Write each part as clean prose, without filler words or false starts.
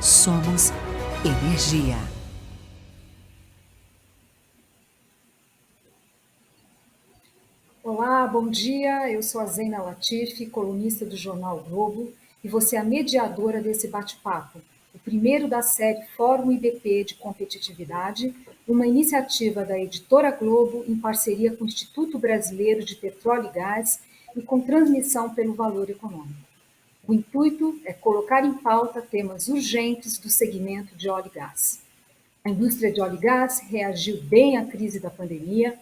Somos energia. Olá, bom dia. Eu sou a Zeina Latifi, colunista do Jornal Globo, e você é a mediadora desse bate-papo, o primeiro da série Fórum IBP de Competitividade, uma iniciativa da Editora Globo em parceria com o Instituto Brasileiro de Petróleo e Gás e com transmissão pelo Valor Econômico. O intuito é colocar em pauta temas urgentes do segmento de óleo e gás. A indústria de óleo e gás reagiu bem à crise da pandemia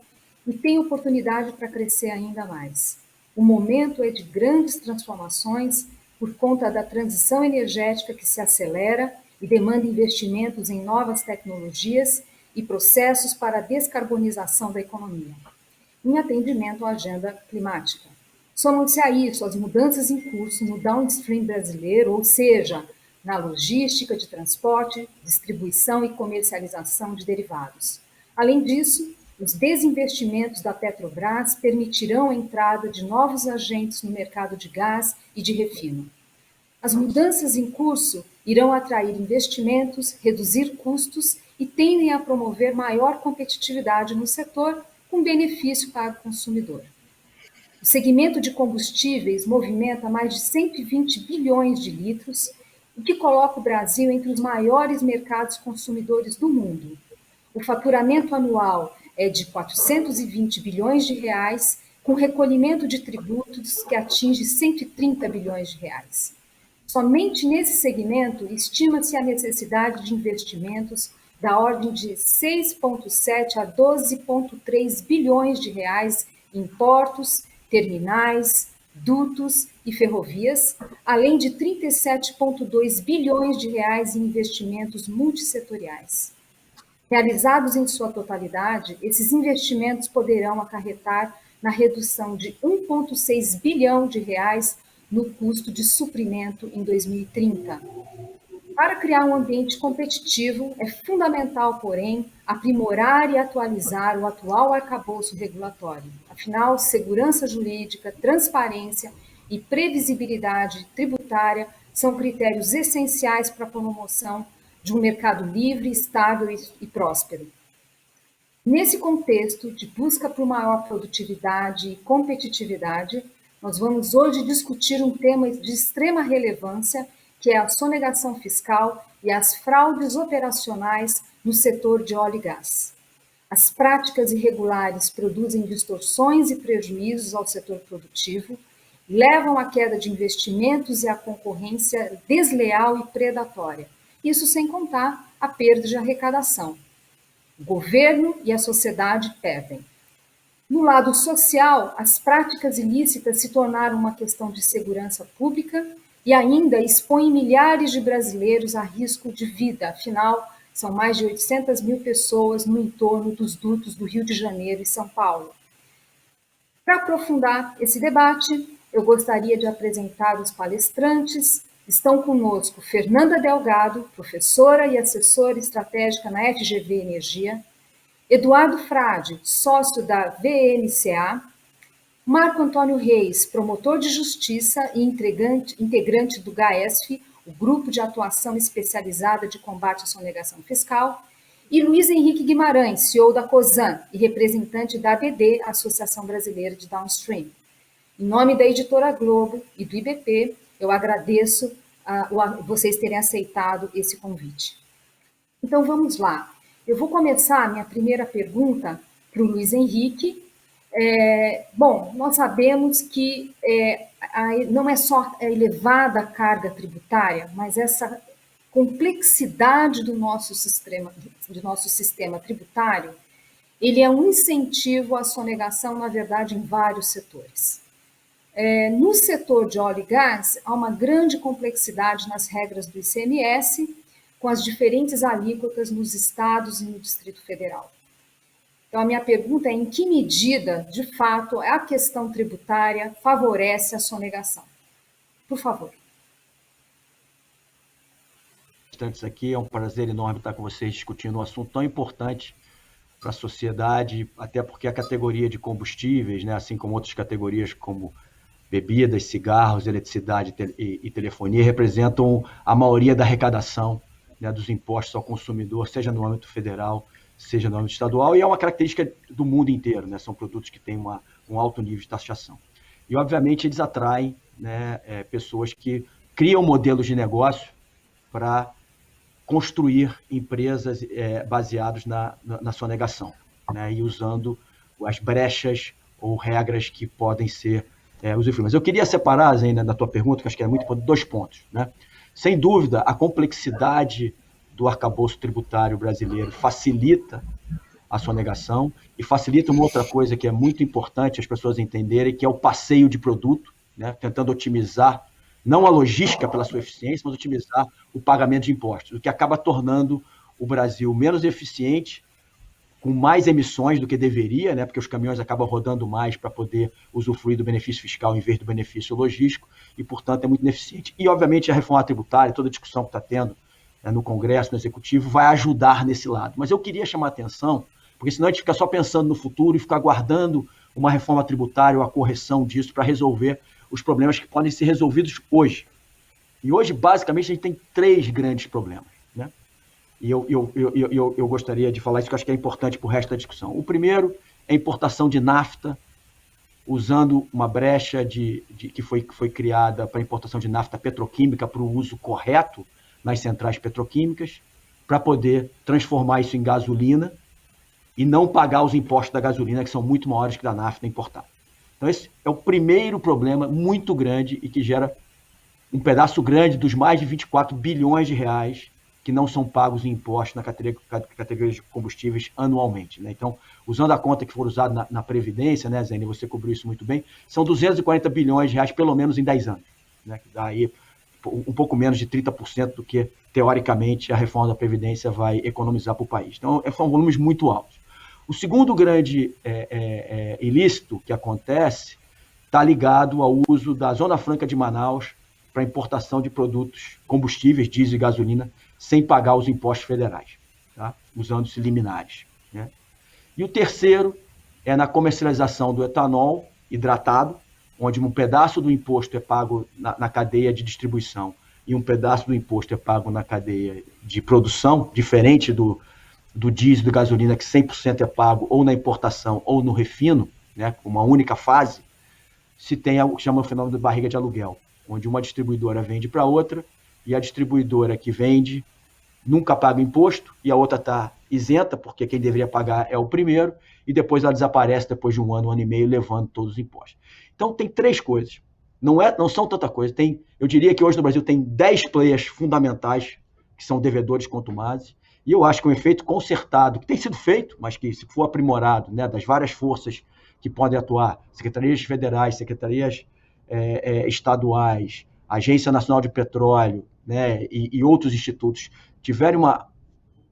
e tem oportunidade para crescer ainda mais. O momento é de grandes transformações por conta da transição energética que se acelera e demanda investimentos em novas tecnologias e processos para a descarbonização da economia, em atendimento à agenda climática. Somam-se a isso as mudanças em curso no downstream brasileiro, ou seja, na logística de transporte, distribuição e comercialização de derivados. Além disso, os desinvestimentos da Petrobras permitirão a entrada de novos agentes no mercado de gás e de refino. As mudanças em curso irão atrair investimentos, reduzir custos e tendem a promover maior competitividade no setor, com benefício para o consumidor. O segmento de combustíveis movimenta mais de 120 bilhões de litros, o que coloca o Brasil entre os maiores mercados consumidores do mundo. O faturamento anual é de 420 bilhões de reais, com recolhimento de tributos que atinge 130 bilhões de reais. Somente nesse segmento estima-se a necessidade de investimentos da ordem de 6,7 a 12,3 bilhões de reais em portos, terminais, dutos e ferrovias, além de 37,2 bilhões de reais em investimentos multissetoriais. Realizados em sua totalidade, esses investimentos poderão acarretar na redução de 1,6 bilhão de reais no custo de suprimento em 2030. Para criar um ambiente competitivo, é fundamental, porém, aprimorar e atualizar o atual arcabouço regulatório. Afinal, segurança jurídica, transparência e previsibilidade tributária são critérios essenciais para a promoção de um mercado livre, estável e próspero. Nesse contexto de busca por maior produtividade e competitividade, nós vamos hoje discutir um tema de extrema relevância, que é a sonegação fiscal e as fraudes operacionais no setor de óleo e gás. As práticas irregulares produzem distorções e prejuízos ao setor produtivo, levam à queda de investimentos e à concorrência desleal e predatória. Isso sem contar a perda de arrecadação. O governo e a sociedade perdem. No lado social, as práticas ilícitas se tornaram uma questão de segurança pública e ainda expõem milhares de brasileiros a risco de vida. Afinal, são mais de 800 mil pessoas no entorno dos dutos do Rio de Janeiro e São Paulo. Para aprofundar esse debate, eu gostaria de apresentar os palestrantes. Estão conosco Fernanda Delgado, professora e assessora estratégica na FGV Energia, Eduardo Frade, sócio da VNCA, Marco Antônio Reis, promotor de justiça e integrante do GAESF, o Grupo de Atuação Especializada de Combate à Sonegação Fiscal, e Luiz Henrique Guimarães, CEO da COSAN e representante da ABD, Associação Brasileira de Downstream. Em nome da Editora Globo e do IBP, eu agradeço vocês terem aceitado esse convite. Então, vamos lá. Eu vou começar a minha primeira pergunta para o Luiz Henrique. Bom, nós sabemos que não é só a elevada carga tributária, mas essa complexidade do nosso sistema tributário, ele é um incentivo à sonegação, na verdade, em vários setores. No setor de óleo e gás, há uma grande complexidade nas regras do ICMS, com as diferentes alíquotas nos estados e no Distrito Federal. Então, a minha pergunta é: em que medida, de fato, a questão tributária favorece a sonegação? Por favor. Aqui é um prazer enorme estar com vocês discutindo um assunto tão importante para a sociedade, até porque a categoria de combustíveis, né, assim como outras categorias como bebidas, cigarros, eletricidade e telefonia, representam a maioria da arrecadação né, dos impostos ao consumidor, seja no âmbito federal, seja no âmbito estadual, e é uma característica do mundo inteiro, né? São produtos que têm um alto nível de taxação. E, obviamente, eles atraem, né, pessoas que criam modelos de negócio para construir empresas baseadas na sonegação, né, e usando as brechas ou regras que podem ser usufruídas. Mas eu queria separar, Zena, da tua pergunta, que acho que é muito importante, 2 pontos. Né? Sem dúvida, a complexidade do arcabouço tributário brasileiro facilita a sonegação e facilita uma outra coisa que é muito importante as pessoas entenderem, que é o passeio de produto, né? Tentando otimizar, não a logística pela sua eficiência, mas otimizar o pagamento de impostos, o que acaba tornando o Brasil menos eficiente, com mais emissões do que deveria, né? Porque os caminhões acabam rodando mais para poder usufruir do benefício fiscal em vez do benefício logístico, e, portanto, é muito ineficiente. E, obviamente, a reforma tributária, toda a discussão que está tendo no Congresso, no Executivo, vai ajudar nesse lado. Mas eu queria chamar a atenção, porque senão a gente fica só pensando no futuro e fica aguardando uma reforma tributária ou a correção disso para resolver os problemas que podem ser resolvidos hoje. E hoje, basicamente, a gente tem 3 grandes problemas, né? E eu gostaria de falar isso, que eu acho que é importante para o resto da discussão. O primeiro é a importação de nafta, usando uma brecha que foi criada para a importação de nafta petroquímica para o uso correto nas centrais petroquímicas, para poder transformar isso em gasolina e não pagar os impostos da gasolina, que são muito maiores que da nafta importada. Então, esse é o primeiro problema muito grande e que gera um pedaço grande dos mais de 24 bilhões de reais que não são pagos em impostos na categoria de combustíveis anualmente, né? Então, usando a conta que for usada na Previdência, né, Zene, você cobriu isso muito bem, são 240 bilhões de reais, pelo menos em 10 anos, né? Que dá aí um pouco menos de 30% do que, teoricamente, a reforma da Previdência vai economizar para o país. Então, são volumes muito altos. O segundo grande ilícito que acontece está ligado ao uso da Zona Franca de Manaus para importação de produtos combustíveis, diesel e gasolina, sem pagar os impostos federais, tá? Usando-se liminares, né? E o terceiro é na comercialização do etanol hidratado, onde um pedaço do imposto é pago na cadeia de distribuição e um pedaço do imposto é pago na cadeia de produção, diferente do diesel e da gasolina, que 100% é pago ou na importação ou no refino, né, uma única fase. Se tem algo que chama o fenômeno de barriga de aluguel, onde uma distribuidora vende para outra e a distribuidora que vende nunca paga imposto e a outra está isenta, porque quem deveria pagar é o primeiro, e depois ela desaparece depois de um ano e meio, levando todos os impostos. Então, tem 3 coisas. Não são tanta coisa. Eu diria que hoje no Brasil tem 10 players fundamentais que são devedores contumazes, e eu acho que um efeito concertado, que tem sido feito, mas que, se for aprimorado, né, das várias forças que podem atuar, secretarias federais, secretarias estaduais, Agência Nacional de Petróleo, né, e outros institutos, tiverem uma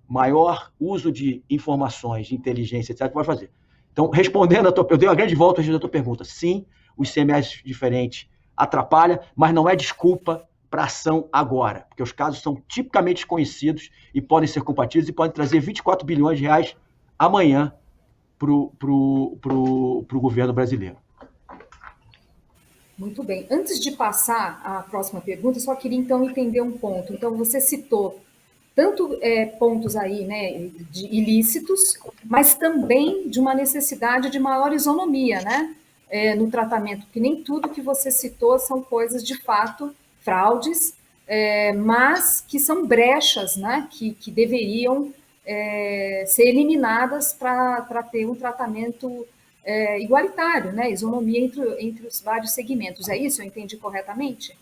maior uso de informações, de inteligência, etc., pode fazer. Então, respondendo eu dei uma grande volta à tua pergunta. Sim, o ICMS diferente atrapalha, mas não é desculpa para ação agora, porque os casos são tipicamente desconhecidos e podem ser compatíveis e podem trazer 24 bilhões de reais amanhã para o governo brasileiro. Muito bem. Antes de passar à próxima pergunta, eu só queria, então, entender um ponto. Então, você citou tanto pontos aí, né, de ilícitos, mas também de uma necessidade de maior isonomia, né, no tratamento, porque nem tudo que você citou são coisas, de fato, fraudes, mas que são brechas, né, que deveriam ser eliminadas para ter um tratamento igualitário, né, isonomia entre os vários segmentos. É isso? Eu entendi corretamente?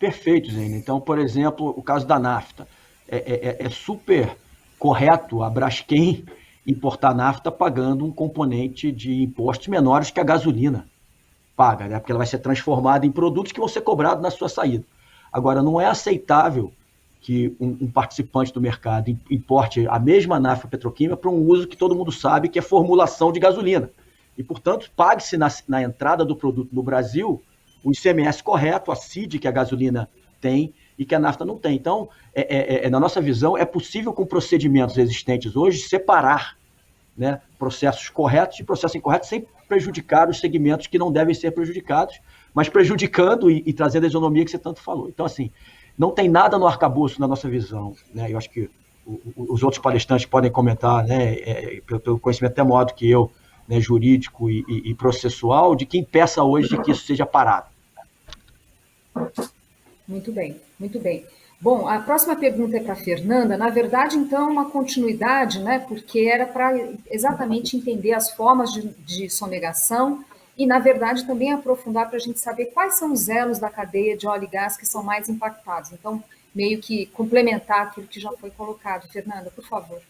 Perfeito, Zene. Então, por exemplo, o caso da nafta. É super correto a Braskem importar nafta pagando um componente de impostos menores que a gasolina paga, né? Porque ela vai ser transformada em produtos que vão ser cobrados na sua saída. Agora, não é aceitável que um participante do mercado importe a mesma nafta petroquímica para um uso que todo mundo sabe que é formulação de gasolina. E, portanto, pague-se na entrada do produto no Brasil o ICMS correto, a CID que a gasolina tem e que a nafta não tem. Então, na nossa visão, é possível, com procedimentos existentes hoje, separar, né, processos corretos de processos incorretos, sem prejudicar os segmentos que não devem ser prejudicados, mas prejudicando e trazendo a isonomia que você tanto falou. Então, assim, Não tem nada no arcabouço, na nossa visão, né? Eu acho que os outros palestrantes podem comentar, né, pelo conhecimento até maior do que eu, né, jurídico e processual, de que impeça hoje de que isso seja parado. Muito bem, muito bem. Bom, a próxima pergunta é para a Fernanda. Na verdade, então, uma continuidade, né? Porque era para exatamente entender as formas de sonegação e, na verdade, também aprofundar para a gente saber quais são os elos da cadeia de óleo e gás que são mais impactados. Então, meio que complementar aquilo que já foi colocado. Fernanda, por favor.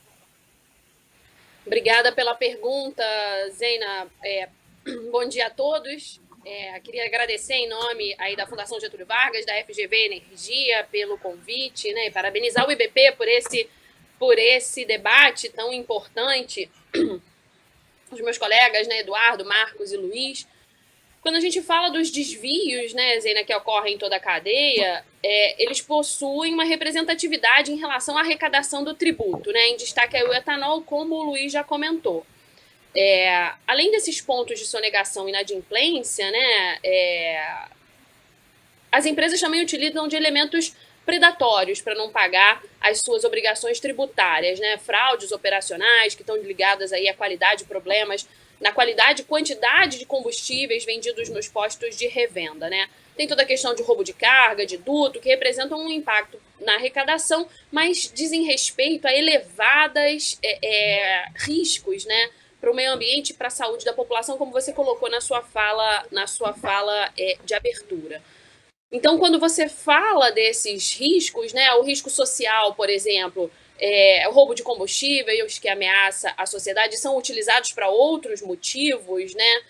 Obrigada pela pergunta, Zeina. Bom dia a todos. Queria agradecer em nome aí da Fundação Getúlio Vargas, da FGV Energia, pelo convite, né, e parabenizar o IBP por esse debate tão importante. Os meus colegas, né, Eduardo, Marcos e Luiz. Quando a gente fala dos desvios, né, Zeina, que ocorrem em toda a cadeia, eles possuem uma representatividade em relação à arrecadação do tributo, né, em destaque aí o etanol, como o Luiz já comentou. Além desses pontos de sonegação e inadimplência, né, as empresas também utilizam de elementos predatórios para não pagar as suas obrigações tributárias, né, fraudes operacionais que estão ligadas aí à qualidade, problemas na qualidade e quantidade de combustíveis vendidos nos postos de revenda, né. Tem toda a questão de roubo de carga, de duto, que representam um impacto na arrecadação, mas dizem respeito a elevados riscos, né, para o meio ambiente e para a saúde da população, como você colocou na sua fala de abertura. Então, quando você fala desses riscos, né, o risco social, por exemplo, o roubo de combustíveis que ameaça a sociedade, são utilizados para outros motivos, né?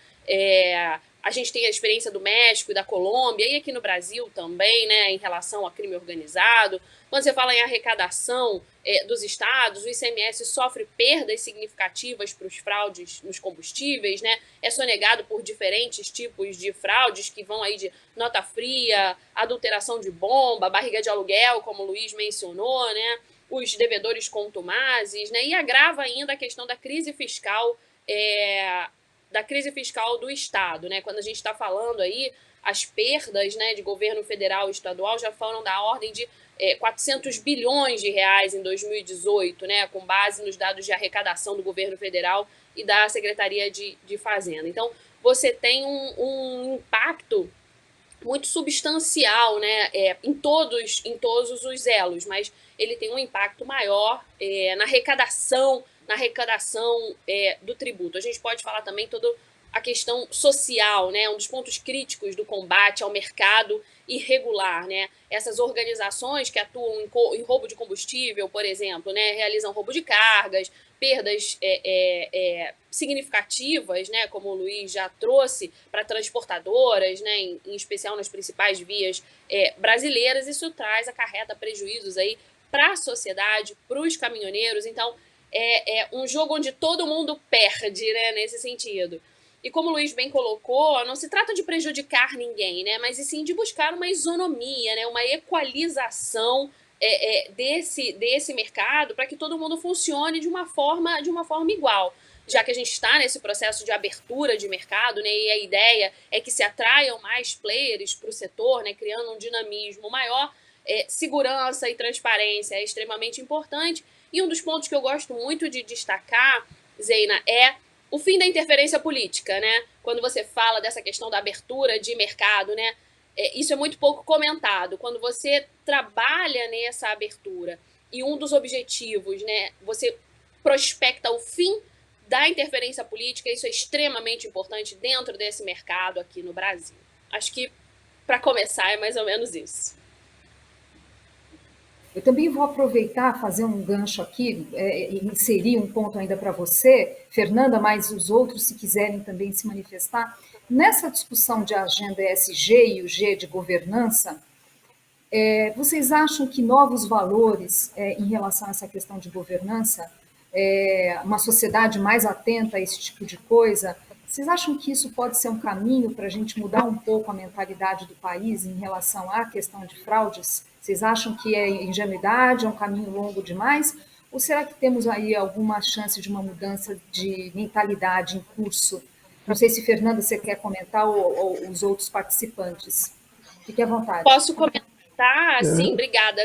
A gente tem a experiência do México e da Colômbia, e aqui no Brasil também, né, em relação ao crime organizado. Quando você fala em arrecadação dos estados, o ICMS sofre perdas significativas para os fraudes nos combustíveis, né? É sonegado por diferentes tipos de fraudes que vão aí de nota fria, adulteração de bomba, barriga de aluguel, como o Luiz mencionou, né? Os devedores contumazes, né? E agrava ainda a questão da crise fiscal do Estado, né? Quando a gente está falando aí, as perdas, né, de governo federal e estadual já foram da ordem de 400 bilhões de reais em 2018, né, com base nos dados de arrecadação do governo federal e da Secretaria de Fazenda. Então, você tem um impacto muito substancial, né, em todos os elos, mas ele tem um impacto maior na arrecadação do tributo. A gente pode falar também toda a questão social, né, um dos pontos críticos do combate ao mercado irregular, né? Essas organizações que atuam em roubo de combustível, por exemplo, né, realizam roubo de cargas, perdas significativas, né, como o Luiz já trouxe, para transportadoras, né, em especial nas principais vias brasileiras. Isso acarreta prejuízos aí para a sociedade, para os caminhoneiros. Então, é um jogo onde todo mundo perde, né, nesse sentido. E como o Luiz bem colocou, não se trata de prejudicar ninguém, né, mas sim de buscar uma isonomia, né, uma equalização desse mercado para que todo mundo funcione de uma forma igual. Já que a gente está nesse processo de abertura de mercado, né, e a ideia é que se atraiam mais players para o setor, né, criando um dinamismo maior, segurança e transparência é extremamente importante. E um dos pontos que eu gosto muito de destacar, Zeina, é o fim da interferência política, né? Quando você fala dessa questão da abertura de mercado, né? Isso é muito pouco comentado. Quando você trabalha nessa abertura e um dos objetivos, né? Você prospecta o fim da interferência política, isso é extremamente importante dentro desse mercado aqui no Brasil. Acho que, para começar, é mais ou menos isso. Eu também vou aproveitar, fazer um gancho aqui, inserir um ponto ainda para você, Fernanda, mas os outros, se quiserem também se manifestar. Nessa discussão de agenda ESG e o G de governança, vocês acham que novos valores em relação a essa questão de governança, uma sociedade mais atenta a esse tipo de coisa, vocês acham que isso pode ser um caminho para a gente mudar um pouco a mentalidade do país em relação à questão de fraudes? Vocês acham que é ingenuidade, é um caminho longo demais? Ou será que temos aí alguma chance de uma mudança de mentalidade em curso? Não sei se, Fernanda, você quer comentar ou os outros participantes. Fique à vontade. Posso comentar. Tá, sim, obrigada.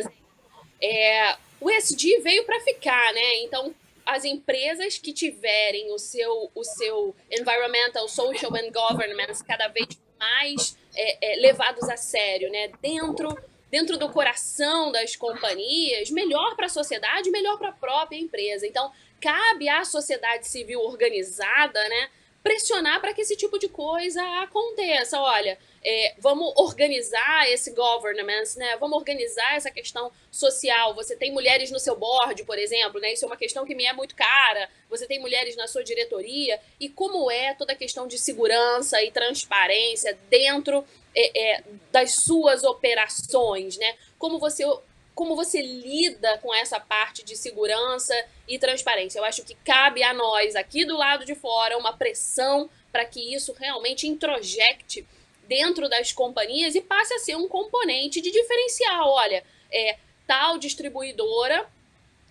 O ESG veio para ficar, né? Então, as empresas que tiverem o seu environmental, social and governance cada vez mais levados a sério, né? Dentro do coração das companhias, melhor para a sociedade, melhor para a própria empresa. Então, cabe à sociedade civil organizada, né, pressionar para que esse tipo de coisa aconteça. Olha, vamos organizar esse governance, né? Vamos organizar essa questão social. Você tem mulheres no seu board, por exemplo, né? Isso é uma questão que me é muito cara. Você tem mulheres na sua diretoria. E como é toda a questão de segurança e transparência dentro das suas operações, né? Como você lida com essa parte de segurança e transparência. Eu acho que cabe a nós, aqui do lado de fora, uma pressão para que isso realmente introjecte dentro das companhias e passe a ser um componente de diferencial. Olha, tal distribuidora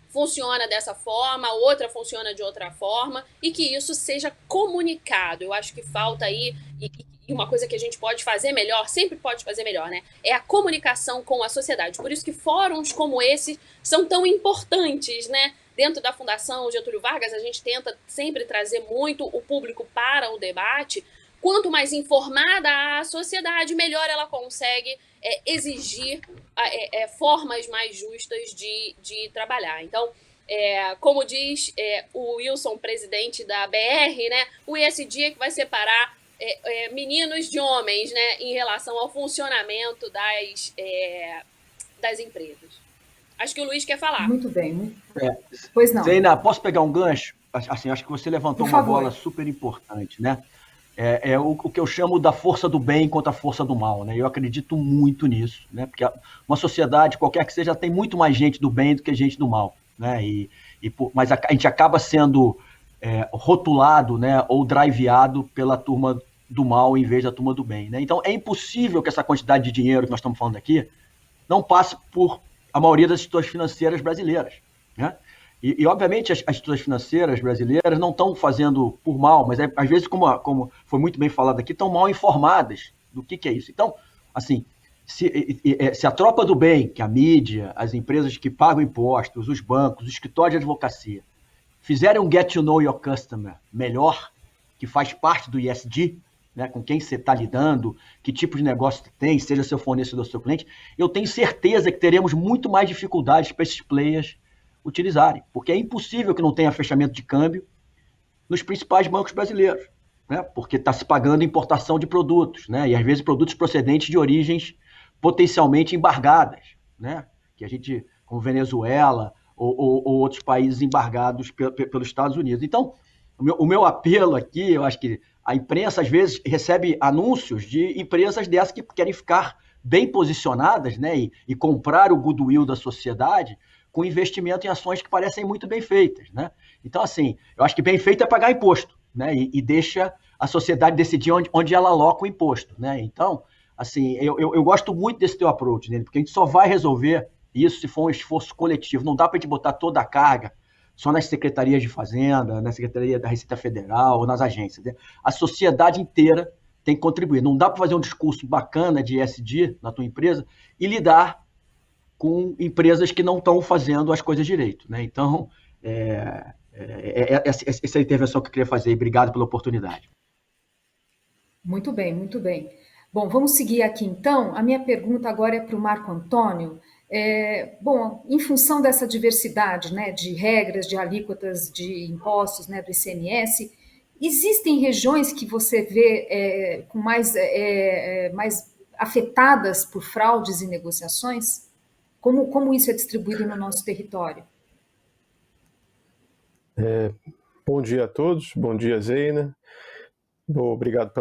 funciona dessa forma, outra funciona de outra forma, e que isso seja comunicado. Eu acho que falta aí, e uma coisa que a gente pode fazer melhor, sempre pode fazer melhor, né? É a comunicação com a sociedade. Por isso que fóruns como esse são tão importantes, né? Dentro da Fundação Getúlio Vargas, a gente tenta sempre trazer muito o público para o debate. Quanto mais informada a sociedade, melhor ela consegue exigir formas mais justas de trabalhar. Então, como diz o Wilson, presidente da BR, né, o ESG é que vai separar meninos de homens, né, em relação ao funcionamento das empresas. Acho que o Luiz quer falar. Muito bem. Pois não. Zeina, posso pegar um gancho? Assim, acho que você levantou uma bola super importante, né? O que eu chamo da força do bem contra a força do mal, né? Eu acredito muito nisso, né? Porque uma sociedade, qualquer que seja, tem muito mais gente do bem do que gente do mal, né? Mas a gente acaba sendo rotulado, né? Ou driveado pela turma do mal em vez da turma do bem, né? Então é impossível que essa quantidade de dinheiro que nós estamos falando aqui não passe por a maioria das instituições financeiras brasileiras, né? E obviamente, as instituições financeiras brasileiras não estão fazendo por mal, mas às vezes, como foi muito bem falado aqui, estão mal informadas do que é isso. Então, assim, se a tropa do bem, que a mídia, as empresas que pagam impostos, os bancos, os escritórios de advocacia, fizerem um get to know your customer melhor, que faz parte do ESG, né, com quem você está lidando, que tipo de negócio você tem, seja seu fornecedor ou seu cliente, eu tenho certeza que teremos muito mais dificuldades para esses players utilizarem, porque é impossível que não tenha fechamento de câmbio nos principais bancos brasileiros, né? Porque está se pagando importação de produtos, né? E às vezes produtos procedentes de origens potencialmente embargadas, né? Que a gente, como Venezuela ou outros países embargados pelos Estados Unidos. Então, o meu apelo aqui, eu acho que a imprensa às vezes recebe anúncios de empresas dessas que querem ficar bem posicionadas, né? E comprar o goodwill da sociedade com investimento em ações que parecem muito bem feitas, né? Então, assim, eu acho que bem feito é pagar imposto, né? E deixa a sociedade decidir onde ela aloca o imposto, né? Então, assim, eu gosto muito desse teu approach, né? Porque a gente só vai resolver isso se for um esforço coletivo. Não dá para a gente botar toda a carga só nas secretarias de Fazenda, na Secretaria da Receita Federal ou nas agências, né? A sociedade inteira tem que contribuir. Não dá para fazer um discurso bacana de ESG na tua empresa e lidar com empresas que não estão fazendo as coisas direito, né? Então, essa é a intervenção que eu queria fazer. Obrigado pela oportunidade. Muito bem, muito bem. Bom, vamos seguir aqui então. A minha pergunta agora é para o Marco Antônio. Bom, em função dessa diversidade, né, de regras, de alíquotas de impostos, né, do ICMS, existem regiões que você vê com mais afetadas por fraudes e negociações? Como isso é distribuído no nosso território? Bom dia a todos, bom dia, Zeina. Obrigado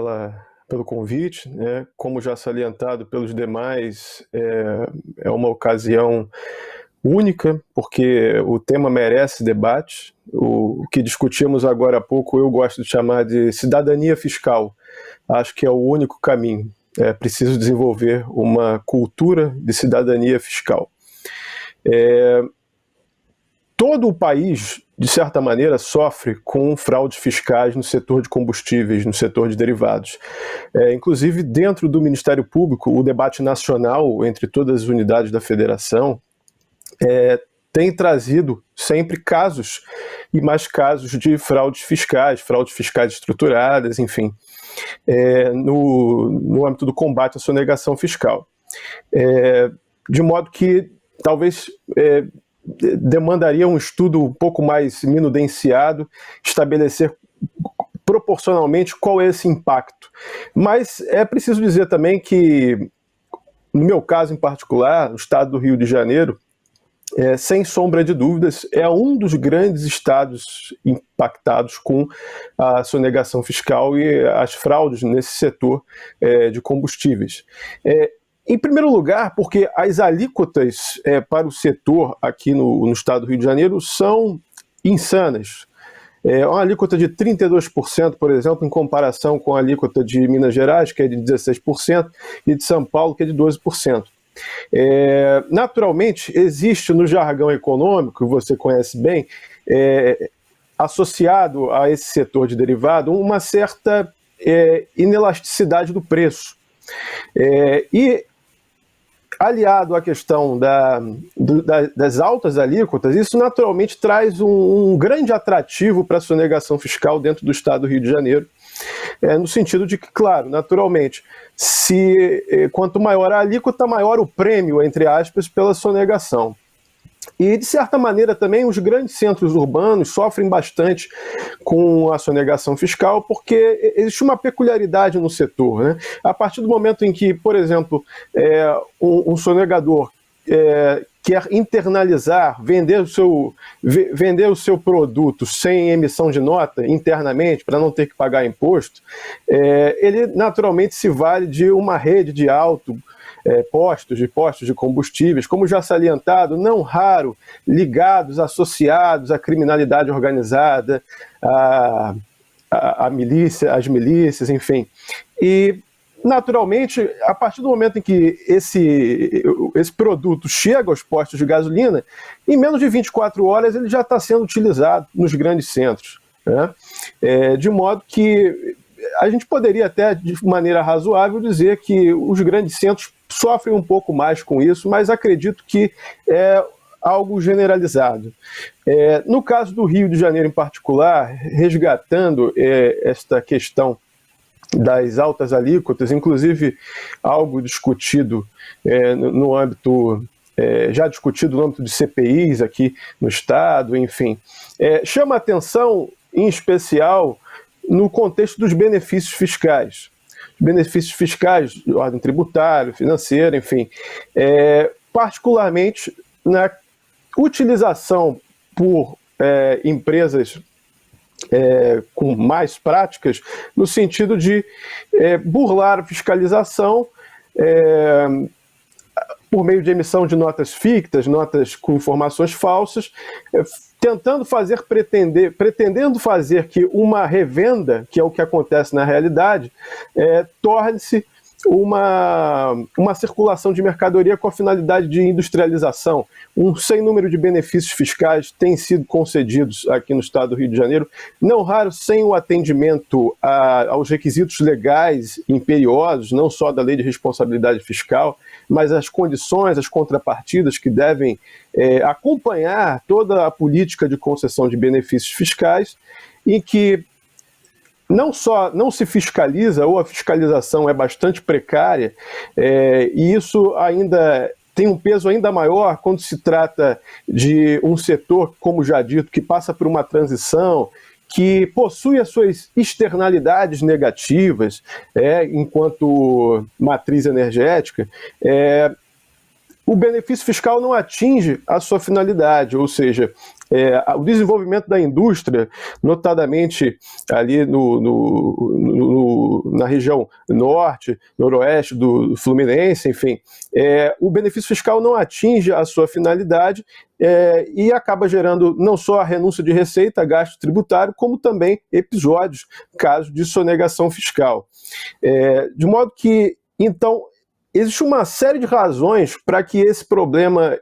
pelo convite, né? Como já salientado pelos demais, é uma ocasião única, porque o tema merece debate. O que discutimos agora há pouco eu gosto de chamar de cidadania fiscal. Acho que é o único caminho. É preciso desenvolver uma cultura de cidadania fiscal. Todo o país de certa maneira, sofre com fraudes fiscais no setor de combustíveis, no setor de derivados. Inclusive, dentro do Ministério Público, o debate nacional entre todas as unidades da federação tem trazido sempre casos e mais casos de fraudes fiscais estruturadas, enfim, no âmbito do combate à sonegação fiscal. De modo que talvez demandaria um estudo um pouco mais minudenciado, estabelecer proporcionalmente qual é esse impacto. Mas é preciso dizer também que, no meu caso em particular, o estado do Rio de Janeiro, sem sombra de dúvidas, é um dos grandes estados impactados com a sonegação fiscal e as fraudes nesse setor de combustíveis. Em primeiro lugar, porque as alíquotas para o setor aqui no estado do Rio de Janeiro são insanas. Uma alíquota de 32%, por exemplo, em comparação com a alíquota de Minas Gerais, que é de 16%, e de São Paulo, que é de 12%. Naturalmente, existe no jargão econômico, que você conhece bem, associado a esse setor de derivado, uma certa inelasticidade do preço. E aliado à questão das altas alíquotas, isso naturalmente traz um grande atrativo para a sonegação fiscal dentro do estado do Rio de Janeiro, no sentido de que, claro, naturalmente, quanto maior a alíquota, maior o prêmio, entre aspas, pela sonegação. E, de certa maneira, também os grandes centros urbanos sofrem bastante com a sonegação fiscal, porque existe uma peculiaridade no setor, né? A partir do momento em que, por exemplo, um sonegador quer internalizar, vender o seu produto sem emissão de nota internamente, para não ter que pagar imposto, ele naturalmente se vale de uma rede de postos de combustíveis, como já salientado, não raro ligados, associados à criminalidade organizada, à milícia, às milícias, enfim. E, naturalmente, a partir do momento em que esse produto chega aos postos de gasolina, em menos de 24 horas ele já está sendo utilizado nos grandes centros, né? De modo que a gente poderia até, de maneira razoável, dizer que os grandes centros sofrem um pouco mais com isso, mas acredito que é algo generalizado. No caso do Rio de Janeiro em particular, resgatando esta questão das altas alíquotas, inclusive algo discutido no âmbito, já discutido no âmbito de CPIs aqui no Estado, enfim, chama a atenção, em especial, no contexto dos benefícios fiscais. Benefícios fiscais de ordem tributária, financeira, enfim, particularmente na utilização por empresas com mais práticas, no sentido de burlar a fiscalização por meio de emissão de notas fictas, notas com informações falsas, pretendendo fazer que uma revenda, que é o que acontece na realidade, torne-se uma circulação de mercadoria com a finalidade de industrialização. Um sem número de benefícios fiscais têm sido concedidos aqui no estado do Rio de Janeiro, não raro sem o atendimento aos requisitos legais imperiosos, não só da Lei de Responsabilidade Fiscal, mas as condições, as contrapartidas que devem acompanhar toda a política de concessão de benefícios fiscais, em que não só não se fiscaliza, ou a fiscalização é bastante precária, e isso ainda tem um peso ainda maior quando se trata de um setor, como já dito, que passa por uma transição, que possui as suas externalidades negativas, enquanto matriz energética. O benefício fiscal não atinge a sua finalidade, ou seja, o desenvolvimento da indústria, notadamente ali na região norte, noroeste do Fluminense, enfim, o benefício fiscal não atinge a sua finalidade e acaba gerando não só a renúncia de receita, gasto tributário, como também episódios, casos de sonegação fiscal. De modo que, então, existe uma série de razões para que esse problema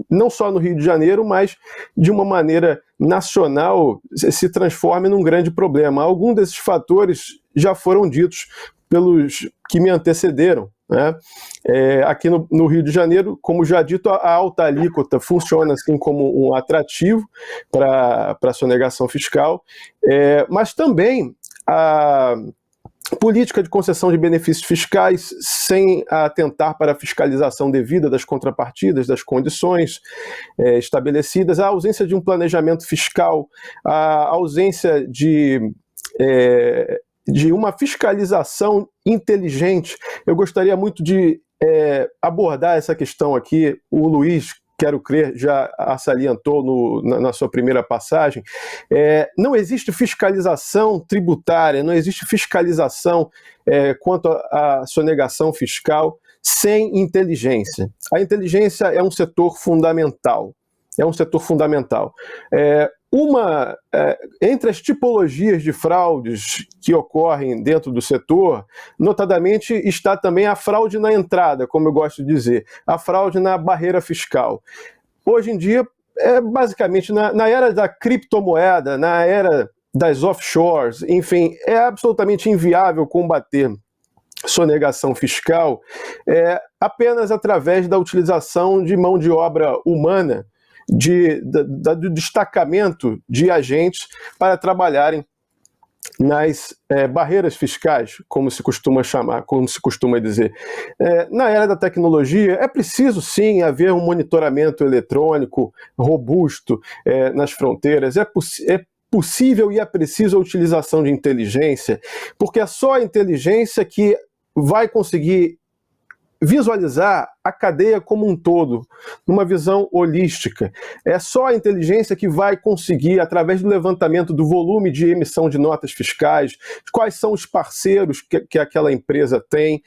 não só no Rio de Janeiro, mas de uma maneira nacional, se transforme num grande problema. Alguns desses fatores já foram ditos pelos que me antecederam, né? Aqui no Rio de Janeiro, como já dito, a alta alíquota funciona assim como um atrativo para a sonegação fiscal, mas também a política de concessão de benefícios fiscais sem atentar para a fiscalização devida das contrapartidas, das condições estabelecidas, a ausência de um planejamento fiscal, a ausência de uma fiscalização inteligente. Eu gostaria muito de abordar essa questão aqui. O Luiz, quero crer, já a salientou na sua primeira passagem. Não existe fiscalização tributária, não existe fiscalização quanto à sonegação fiscal sem inteligência. A inteligência é um setor fundamental. Entre as tipologias de fraudes que ocorrem dentro do setor, notadamente está também a fraude na entrada, como eu gosto de dizer, a fraude na barreira fiscal. Hoje em dia, basicamente, na era da criptomoeda, na era das offshores, enfim, é absolutamente inviável combater sonegação fiscal apenas através da utilização de mão de obra humana, do destacamento de agentes para trabalharem nas barreiras fiscais, como se costuma chamar, como se costuma dizer. Na era da tecnologia, é preciso sim haver um monitoramento eletrônico robusto nas fronteiras, é possível e é preciso a utilização de inteligência, porque é só a inteligência que vai conseguir visualizar a cadeia como um todo, numa visão holística. É só a inteligência que vai conseguir, através do levantamento do volume de emissão de notas fiscais, quais são os parceiros que aquela empresa tem,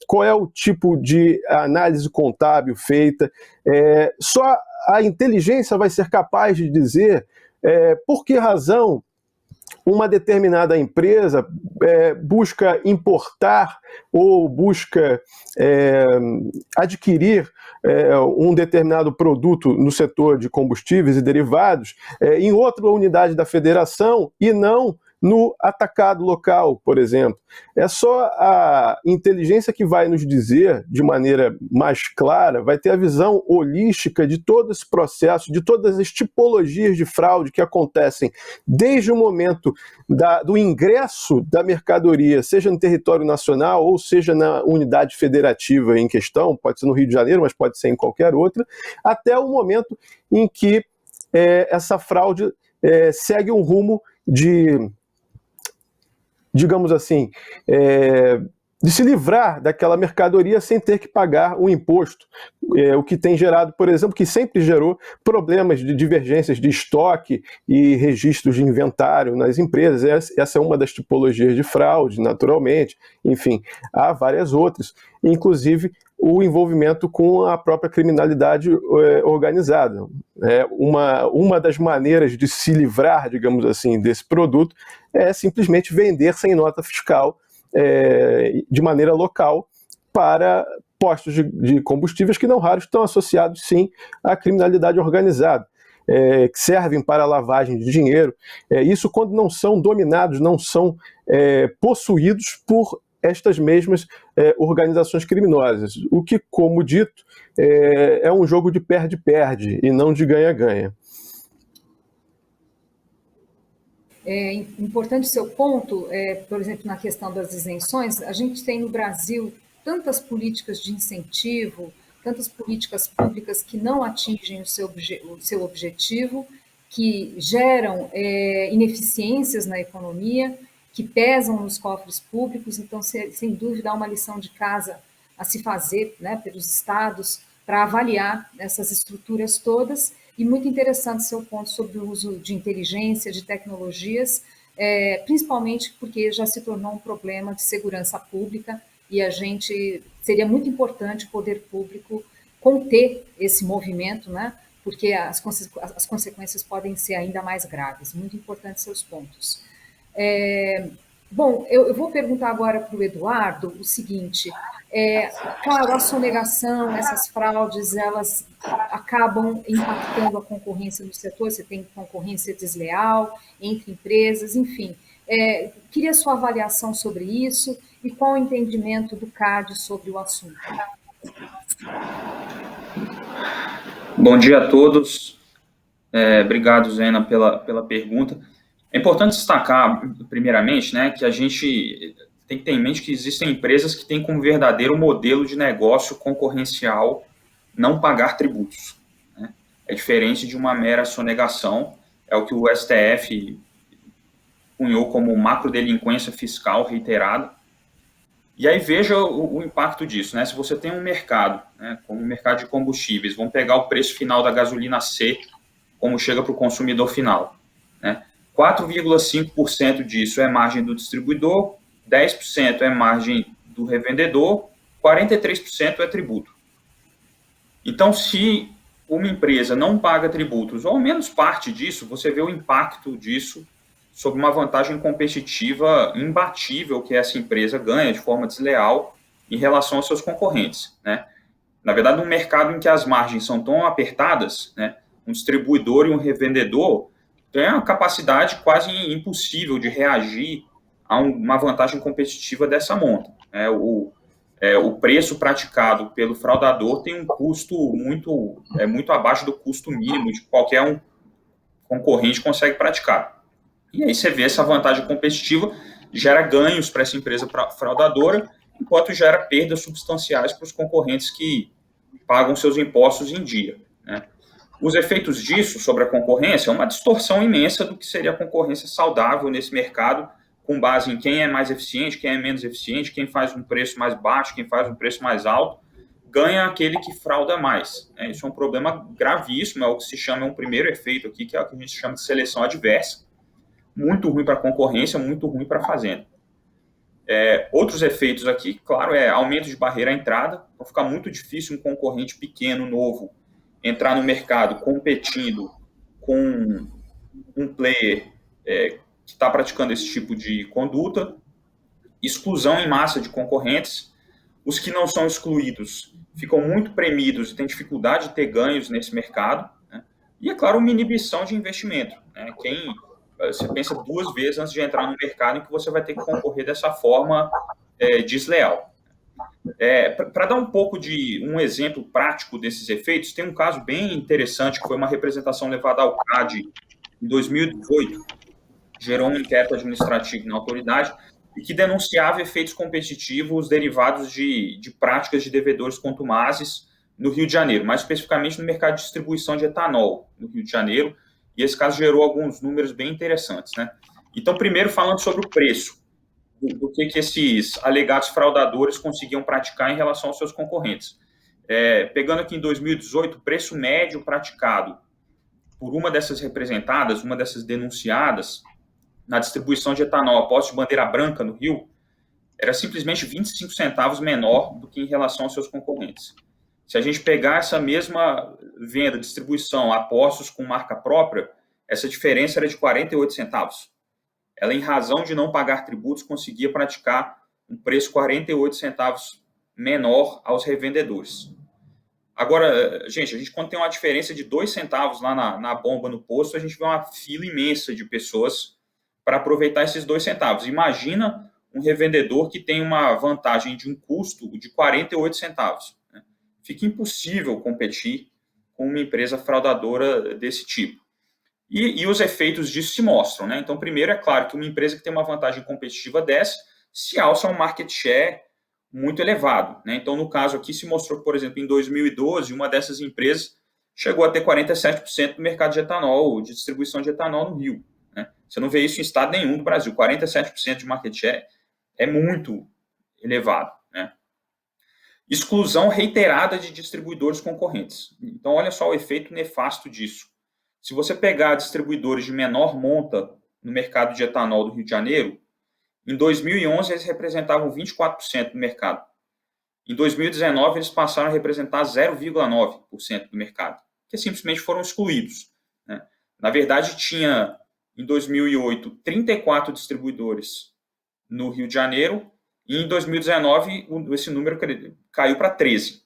qual é o tipo de análise contábil feita. Só a inteligência vai ser capaz de dizer por que razão uma determinada empresa busca importar ou busca adquirir um determinado produto no setor de combustíveis e derivados em outra unidade da federação e não no atacado local, por exemplo. É só a inteligência que vai nos dizer, de maneira mais clara, vai ter a visão holística de todo esse processo, de todas as tipologias de fraude que acontecem desde o momento do ingresso da mercadoria, seja no território nacional ou seja na unidade federativa em questão, pode ser no Rio de Janeiro, mas pode ser em qualquer outra, até o momento em que essa fraude segue um rumo de, digamos assim, de se livrar daquela mercadoria sem ter que pagar um imposto, o que tem gerado, por exemplo, que sempre gerou problemas de divergências de estoque e registros de inventário nas empresas. Essa é uma das tipologias de fraude, naturalmente. Enfim, há várias outras, inclusive o envolvimento com a própria criminalidade organizada. Uma das maneiras de se livrar, digamos assim, desse produto é simplesmente vender sem nota fiscal de maneira local para postos de combustíveis que não raros estão associados, sim, à criminalidade organizada, que servem para a lavagem de dinheiro. Isso quando não são dominados, não são possuídos por estas mesmas organizações criminosas. O que, como dito, é um jogo de perde-perde e não de ganha-ganha. É importante o seu ponto, por exemplo, na questão das isenções. A gente tem no Brasil tantas políticas de incentivo, tantas políticas públicas que não atingem o seu objetivo, que geram ineficiências na economia, que pesam nos cofres públicos. Então, sem dúvida, há uma lição de casa a se fazer, né, pelos estados para avaliar essas estruturas todas. E muito interessante seu ponto sobre o uso de inteligência, de tecnologias, principalmente porque já se tornou um problema de segurança pública e seria muito importante o poder público conter esse movimento, né? Porque as consequências podem ser ainda mais graves. Muito importante seus pontos. Bom, eu vou perguntar agora para o Eduardo o seguinte: claro, a sonegação, essas fraudes, elas acabam impactando a concorrência no setor, você tem concorrência desleal entre empresas, enfim. Queria sua avaliação sobre isso e qual o entendimento do CAD sobre o assunto. Bom dia a todos. Obrigado, Zena, pela pergunta. É importante destacar, primeiramente, né, que a gente tem que ter em mente que existem empresas que têm como verdadeiro modelo de negócio concorrencial não pagar tributos, né? É diferente de uma mera sonegação, é o que o STF cunhou como macrodelinquência fiscal reiterada. E aí veja o impacto disso, né? Se você tem um mercado, né, como o mercado de combustíveis, vamos pegar o preço final da gasolina C, como chega para o consumidor final, né? 4,5% disso é margem do distribuidor, 10% é margem do revendedor, 43% é tributo. Então, se uma empresa não paga tributos, ou ao menos parte disso, você vê o impacto disso sobre uma vantagem competitiva imbatível que essa empresa ganha de forma desleal em relação aos seus concorrentes, né? Na verdade, num mercado em que as margens são tão apertadas, né, um distribuidor e um revendedor têm uma capacidade quase impossível de reagir a uma vantagem competitiva dessa monta, né? O preço praticado pelo fraudador tem um custo muito abaixo do custo mínimo de qualquer um concorrente consegue praticar. E aí você vê essa vantagem competitiva gera ganhos para essa empresa fraudadora, enquanto gera perdas substanciais para os concorrentes que pagam seus impostos em dia, né? Os efeitos disso sobre a concorrência é uma distorção imensa do que seria a concorrência saudável nesse mercado, com base em quem é mais eficiente, quem é menos eficiente, quem faz um preço mais baixo, quem faz um preço mais alto, ganha aquele que frauda mais, né? Isso é um problema gravíssimo, é o que se chama um primeiro efeito aqui, que é o que a gente chama de seleção adversa, muito ruim para a concorrência, muito ruim para a fazenda. Outros efeitos aqui, claro, aumento de barreira à entrada, vai ficar muito difícil um concorrente pequeno, novo, entrar no mercado competindo com um player que está praticando esse tipo de conduta, exclusão em massa de concorrentes, os que não são excluídos ficam muito premidos e têm dificuldade de ter ganhos nesse mercado, né? E, é claro, uma inibição de investimento, né? Você pensa duas vezes antes de entrar no mercado em que você vai ter que concorrer dessa forma desleal. Para dar um pouco de um exemplo prático desses efeitos, tem um caso bem interessante que foi uma representação levada ao CAD em 2018, gerou um inquérito administrativo na autoridade e que denunciava efeitos competitivos derivados de práticas de devedores contumazes no Rio de Janeiro, mais especificamente no mercado de distribuição de etanol no Rio de Janeiro, e esse caso gerou alguns números bem interessantes, né? Então, primeiro, falando sobre o preço, do que esses alegados fraudadores conseguiam praticar em relação aos seus concorrentes. Pegando aqui em 2018, o preço médio praticado por uma dessas representadas, uma dessas denunciadas, na distribuição de etanol a posse de bandeira branca no Rio, era simplesmente 25 centavos menor do que em relação aos seus concorrentes. Se a gente pegar essa mesma venda, distribuição a postos com marca própria, essa diferença era de 48 centavos. Ela, em razão de não pagar tributos, conseguia praticar um preço 48 centavos menor aos revendedores. Agora, gente, a gente quando tem uma diferença de 2 centavos lá na bomba, no posto, a gente vê uma fila imensa de pessoas para aproveitar esses 2 centavos. Imagina um revendedor que tem uma vantagem de um custo de 48 centavos. Né? Fica impossível competir com uma empresa fraudadora desse tipo. E os efeitos disso se mostram, né? Então, primeiro, é claro que uma empresa que tem uma vantagem competitiva dessa se alça um market share muito elevado, né? Então, no caso aqui, se mostrou que, por exemplo, em 2012, uma dessas empresas chegou a ter 47% do mercado de etanol, de distribuição de etanol no Rio, né? Você não vê isso em estado nenhum do Brasil. 47% de market share é muito elevado, né? Exclusão reiterada de distribuidores concorrentes. Então, olha só o efeito nefasto disso. Se você pegar distribuidores de menor monta no mercado de etanol do Rio de Janeiro, em 2011 eles representavam 24% do mercado. Em 2019 eles passaram a representar 0,9% do mercado, que simplesmente foram excluídos, né? Na verdade, tinha em 2008 34 distribuidores no Rio de Janeiro, e em 2019 esse número caiu para 13.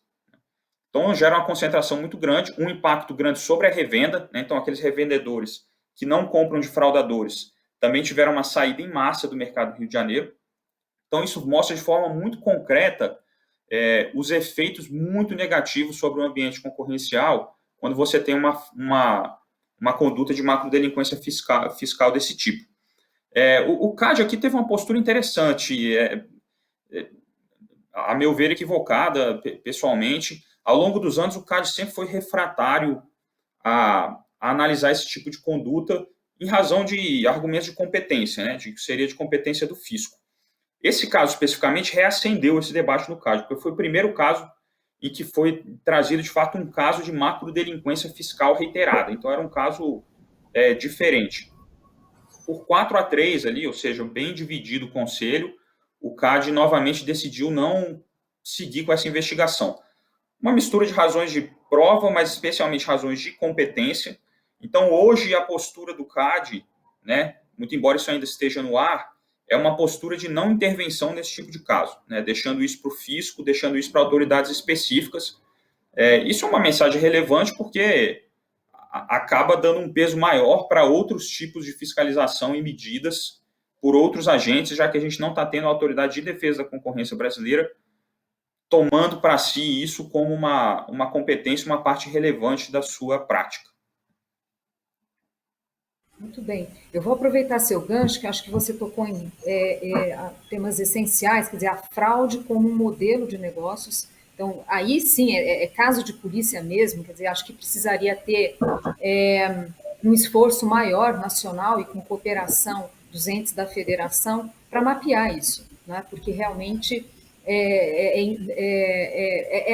Então, gera uma concentração muito grande, um impacto grande sobre a revenda, né? Então, aqueles revendedores que não compram de fraudadores também tiveram uma saída em massa do mercado do Rio de Janeiro. Então, isso mostra de forma muito concreta os efeitos muito negativos sobre o ambiente concorrencial quando você tem uma conduta de macrodelinquência fiscal desse tipo. O CAD aqui teve uma postura interessante, a meu ver equivocada, pessoalmente. Ao longo dos anos, o CAD sempre foi refratário a analisar esse tipo de conduta em razão de argumentos de competência, né, de que seria de competência do fisco. Esse caso, especificamente, reacendeu esse debate no CAD, porque foi o primeiro caso em que foi trazido, de fato, um caso de macrodelinquência fiscal reiterada. Então, era um caso diferente. Por 4-3 ali, ou seja, bem dividido o conselho, o CAD novamente decidiu não seguir com essa investigação. Uma mistura de razões de prova, mas especialmente razões de competência. Então, hoje, a postura do CAD, né, muito embora isso ainda esteja no ar, é uma postura de não intervenção nesse tipo de caso, né, deixando isso para o fisco, deixando isso para autoridades específicas. Isso é uma mensagem relevante porque acaba dando um peso maior para outros tipos de fiscalização e medidas por outros agentes, já que a gente não está tendo a Autoridade de Defesa da Concorrência brasileira tomando para si isso como uma competência, uma parte relevante da sua prática. Muito bem. Eu vou aproveitar seu gancho, que acho que você tocou em temas essenciais, quer dizer, a fraude como um modelo de negócios. Então, aí sim, é caso de polícia mesmo, quer dizer, acho que precisaria ter um esforço maior nacional e com cooperação dos entes da federação para mapear isso, né? Porque realmente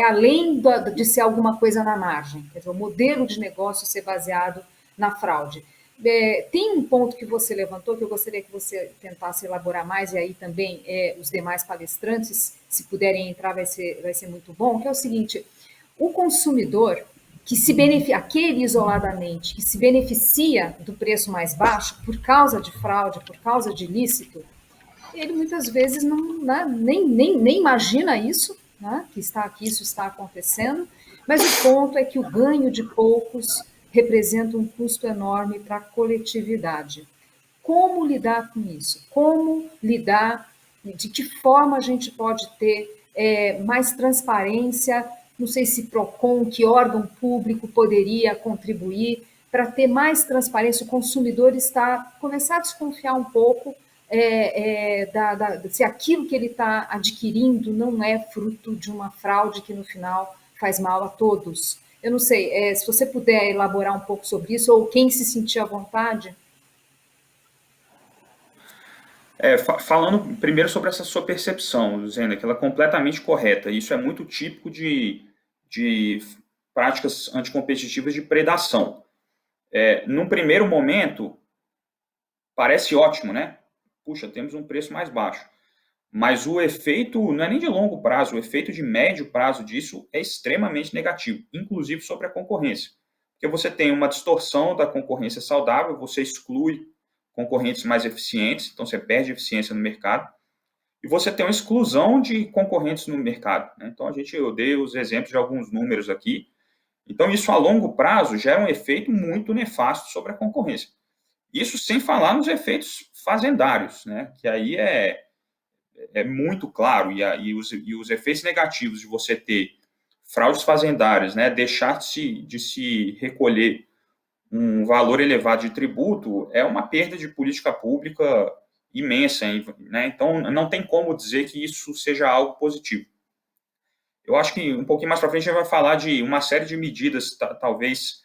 além de ser alguma coisa na margem, quer dizer, o modelo de negócio ser baseado na fraude. Tem um ponto que você levantou que eu gostaria que você tentasse elaborar mais, e aí também os demais palestrantes, se puderem entrar, vai ser muito bom, que é o seguinte: o consumidor que se beneficia, aquele isoladamente, que se beneficia do preço mais baixo por causa de fraude, por causa de ilícito, ele muitas vezes não, né, nem imagina isso, né, que isso está acontecendo, mas o ponto é que o ganho de poucos representa um custo enorme para a coletividade. Como lidar com isso? Como lidar, de que forma a gente pode ter mais transparência? Não sei se PROCON, que órgão público poderia contribuir para ter mais transparência, o consumidor começar a desconfiar um pouco se aquilo que ele está adquirindo não é fruto de uma fraude que no final faz mal a todos. Eu não sei, se você puder elaborar um pouco sobre isso, ou quem se sentir à vontade. Falando primeiro sobre essa sua percepção, Zena, que ela é completamente correta. Isso é muito típico de práticas anticompetitivas de predação. Num primeiro momento, parece ótimo, né? Puxa, temos um preço mais baixo. Mas o efeito não é nem de longo prazo, o efeito de médio prazo disso é extremamente negativo, inclusive sobre a concorrência. Porque você tem uma distorção da concorrência saudável, você exclui concorrentes mais eficientes, então você perde eficiência no mercado, e você tem uma exclusão de concorrentes no mercado, né? Então, eu dei os exemplos de alguns números aqui. Então, isso a longo prazo gera um efeito muito nefasto sobre a concorrência. Isso sem falar nos efeitos fazendários, né? Que aí é muito claro, e os efeitos negativos de você ter fraudes fazendárias, né? Deixar de se recolher um valor elevado de tributo é uma perda de política pública imensa, né? Então, não tem como dizer que isso seja algo positivo. Eu acho que um pouquinho mais para frente a gente vai falar de uma série de medidas, talvez,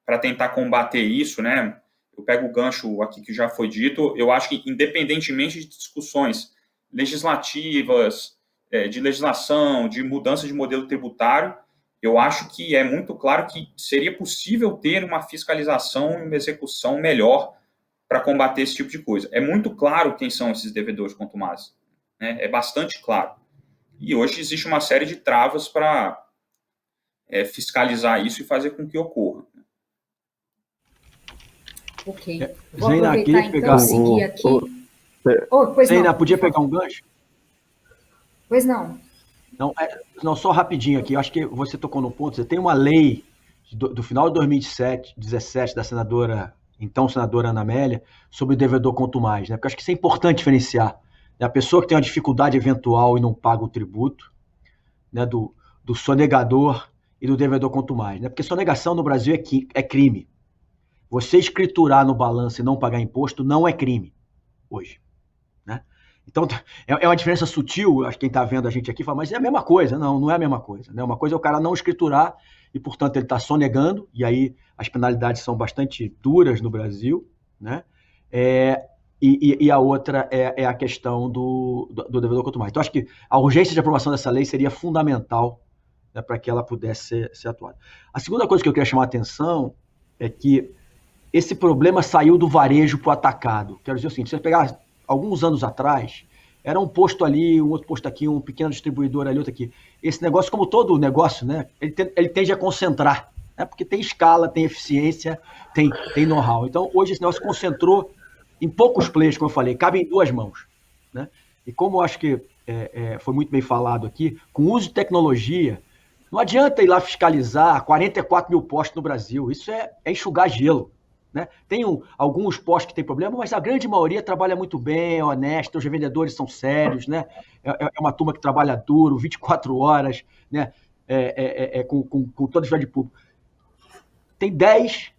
para tentar combater isso, né? Eu pego o gancho aqui que já foi dito. Eu acho que, independentemente de discussões legislativas, de legislação, de mudança de modelo tributário, eu acho que é muito claro que seria possível ter uma fiscalização e uma execução melhor para combater esse tipo de coisa. É muito claro quem são esses devedores contumazes, né? É bastante claro. E hoje existe uma série de travas para fiscalizar isso e fazer com que ocorra. Ok. Vou aproveitar então e seguir aqui. Pois Zena, não. podia pegar um gancho? Pois não. Não, só rapidinho aqui, eu acho que você tocou no ponto, você tem uma lei do final de 2017 da então senadora Ana Amélia, sobre o devedor quanto mais, né? Porque eu acho que isso é importante diferenciar, né? A pessoa que tem uma dificuldade eventual e não paga o tributo, né, do sonegador e do devedor quanto mais, né? Porque sonegação no Brasil é crime. Você escriturar no balanço e não pagar imposto não é crime hoje, né? Então, é uma diferença sutil, acho que quem está vendo a gente aqui fala, mas é a mesma coisa. Não é a mesma coisa, né? Uma coisa é o cara não escriturar e, portanto, ele está sonegando, e aí as penalidades são bastante duras no Brasil, né? E a outra é a questão do devedor quanto mais. Então, acho que a urgência de aprovação dessa lei seria fundamental, né, para que ela pudesse ser atuada. A segunda coisa que eu queria chamar a atenção é que esse problema saiu do varejo para o atacado. Quero dizer o seguinte, se você pegar alguns anos atrás, era um posto ali, um outro posto aqui, um pequeno distribuidor ali, outro aqui. Esse negócio, como todo negócio, né, ele tende a concentrar, né, porque tem escala, tem eficiência, tem know-how. Então, hoje esse negócio concentrou em poucos players, como eu falei, cabe em 2 mãos, né? E como eu acho que foi muito bem falado aqui, com o uso de tecnologia, não adianta ir lá fiscalizar 44 mil postos no Brasil, isso é enxugar gelo. Né? Tem alguns postos que tem problema, mas a grande maioria trabalha muito bem, é honesto, os vendedores são sérios, né? É uma turma que trabalha duro, 24 horas, né? Com toda a atividade pública. Tem 10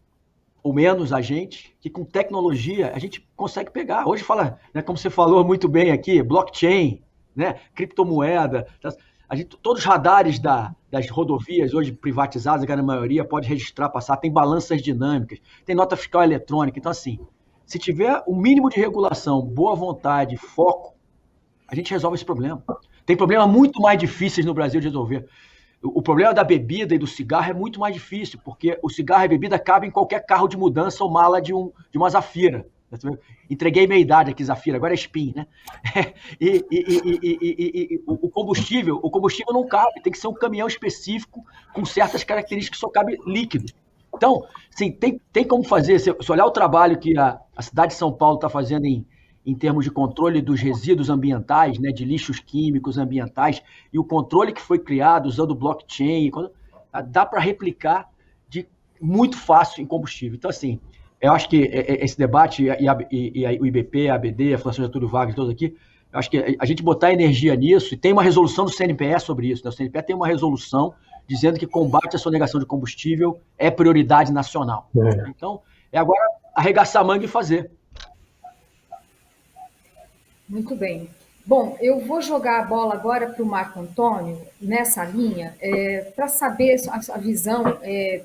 ou menos agentes que com tecnologia a gente consegue pegar. Hoje fala, né, como você falou muito bem aqui, blockchain, né? Criptomoeda, todos os radares das rodovias hoje privatizadas, a grande maioria pode registrar, passar, tem balanças dinâmicas, tem nota fiscal eletrônica. Então, assim, se tiver o mínimo de regulação, boa vontade, foco, a gente resolve esse problema. Tem problemas muito mais difíceis no Brasil de resolver. O problema da bebida e do cigarro é muito mais difícil, porque o cigarro e a bebida cabem em qualquer carro de mudança ou mala de uma Zafira. Entreguei minha idade aqui, Zafira, agora é Spin, né? O combustível não cabe, tem que ser um caminhão específico com certas características que só cabe líquido. Então, assim, tem como fazer, se olhar o trabalho que a cidade de São Paulo está fazendo em termos de controle dos resíduos ambientais, né, de lixos químicos ambientais, e o controle que foi criado usando blockchain, dá para replicar muito fácil em combustível. Então, assim, eu acho que esse debate, e o IBP, a ABD, a Fundação Getúlio Vargas, todos aqui, eu acho que a gente botar energia nisso, e tem uma resolução do CNPE sobre isso, né? O CNPE tem uma resolução dizendo que combate à sonegação de combustível é prioridade nacional. Então, é agora arregaçar a manga e fazer. Muito bem. Bom, eu vou jogar a bola agora para o Marco Antônio, nessa linha, para saber a visão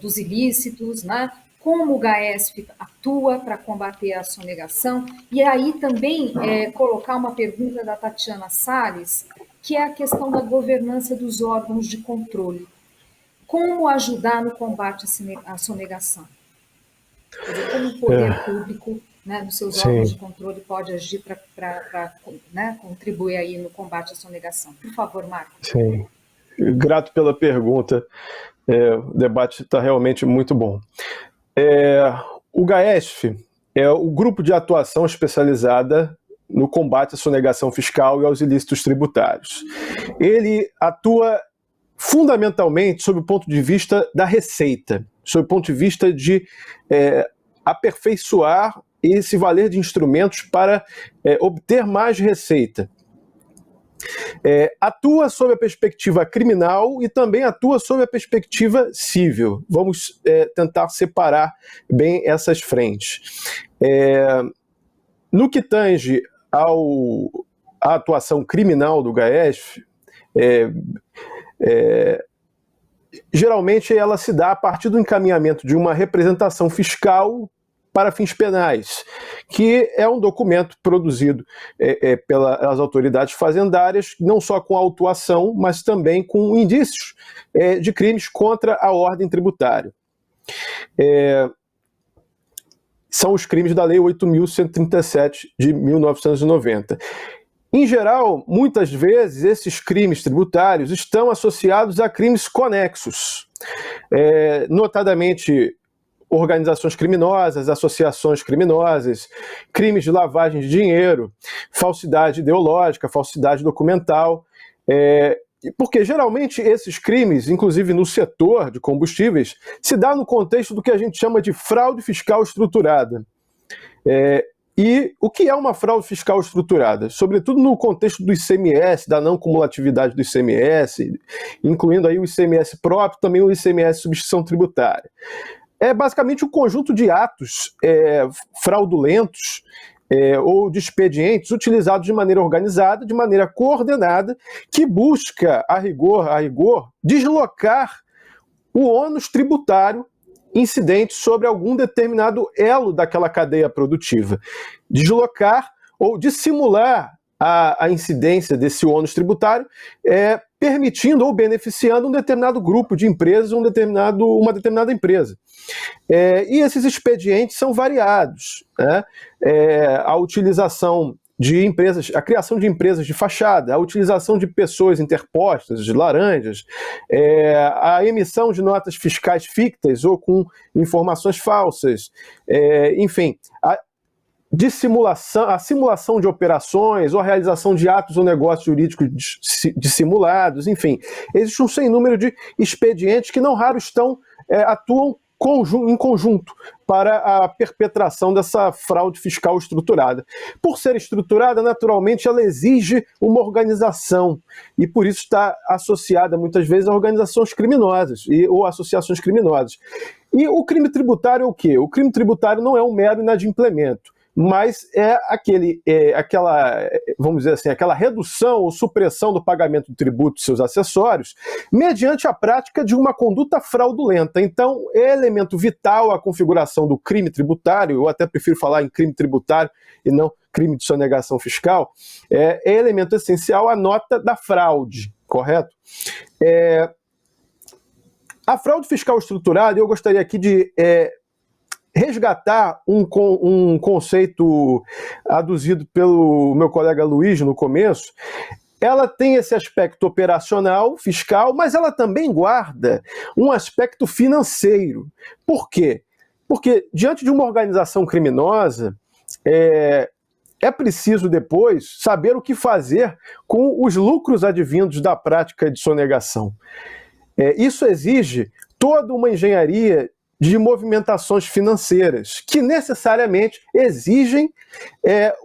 dos ilícitos, né? Como o GAESP atua para combater a sonegação, e aí também colocar uma pergunta da Tatiana Salles, que é a questão da governança dos órgãos de controle. Como ajudar no combate à sonegação? Quer dizer, como o poder público, né, nos seus órgãos de controle, pode agir para né, contribuir aí no combate à sonegação. Por favor, Marco. Sim, grato pela pergunta. O debate está realmente muito bom. O GAESF é o grupo de atuação especializada no combate à sonegação fiscal e aos ilícitos tributários. Ele atua fundamentalmente sob o ponto de vista da receita, sob o ponto de vista de aperfeiçoar e se valer de instrumentos para obter mais receita. Atua sob a perspectiva criminal e também atua sob a perspectiva civil. Vamos tentar separar bem essas frentes. No que tange à atuação criminal do GAESF, geralmente ela se dá a partir do encaminhamento de uma representação fiscal para fins penais, que é um documento produzido pelas autoridades fazendárias, não só com autuação, mas também com indícios de crimes contra a ordem tributária. São os crimes da Lei 8.137 de 1990. Em geral, muitas vezes, esses crimes tributários estão associados a crimes conexos, notadamente organizações criminosas, associações criminosas, crimes de lavagem de dinheiro, falsidade ideológica, falsidade documental, porque geralmente esses crimes, inclusive no setor de combustíveis, se dá no contexto do que a gente chama de fraude fiscal estruturada. E o que é uma fraude fiscal estruturada? Sobretudo no contexto do ICMS, da não cumulatividade do ICMS, incluindo aí o ICMS próprio, também o ICMS substituição tributária. É basicamente um conjunto de atos fraudulentos ou de expedientes utilizados de maneira organizada, de maneira coordenada, que busca, a rigor, deslocar o ônus tributário incidente sobre algum determinado elo daquela cadeia produtiva. Deslocar ou dissimular a incidência desse ônus tributário, permitindo ou beneficiando um determinado grupo de empresas, uma determinada empresa. E esses expedientes são variados, né? A utilização de empresas, a criação de empresas de fachada, a utilização de pessoas interpostas, de laranjas, a emissão de notas fiscais fictas ou com informações falsas, enfim, a simulação de operações ou a realização de atos ou negócios jurídicos dissimulados, enfim, existe um sem número de expedientes que não raro atuam em conjunto para a perpetração dessa fraude fiscal estruturada. Por ser estruturada, naturalmente, ela exige uma organização e por isso está associada muitas vezes a organizações criminosas ou associações criminosas. E o crime tributário é o quê? O crime tributário não é um mero inadimplemento, mas é vamos dizer assim, aquela redução ou supressão do pagamento do tributo e seus acessórios, mediante a prática de uma conduta fraudulenta. Então, é elemento vital a configuração do crime tributário, eu até prefiro falar em crime tributário e não crime de sonegação fiscal, é elemento essencial a nota da fraude, correto? A fraude fiscal estruturada, eu gostaria aqui de resgatar um conceito aduzido pelo meu colega Luiz no começo. Ela tem esse aspecto operacional, fiscal, mas ela também guarda um aspecto financeiro. Por quê? Porque diante de uma organização criminosa, é preciso depois saber o que fazer com os lucros advindos da prática de sonegação. Isso exige toda uma engenharia de movimentações financeiras, que necessariamente exigem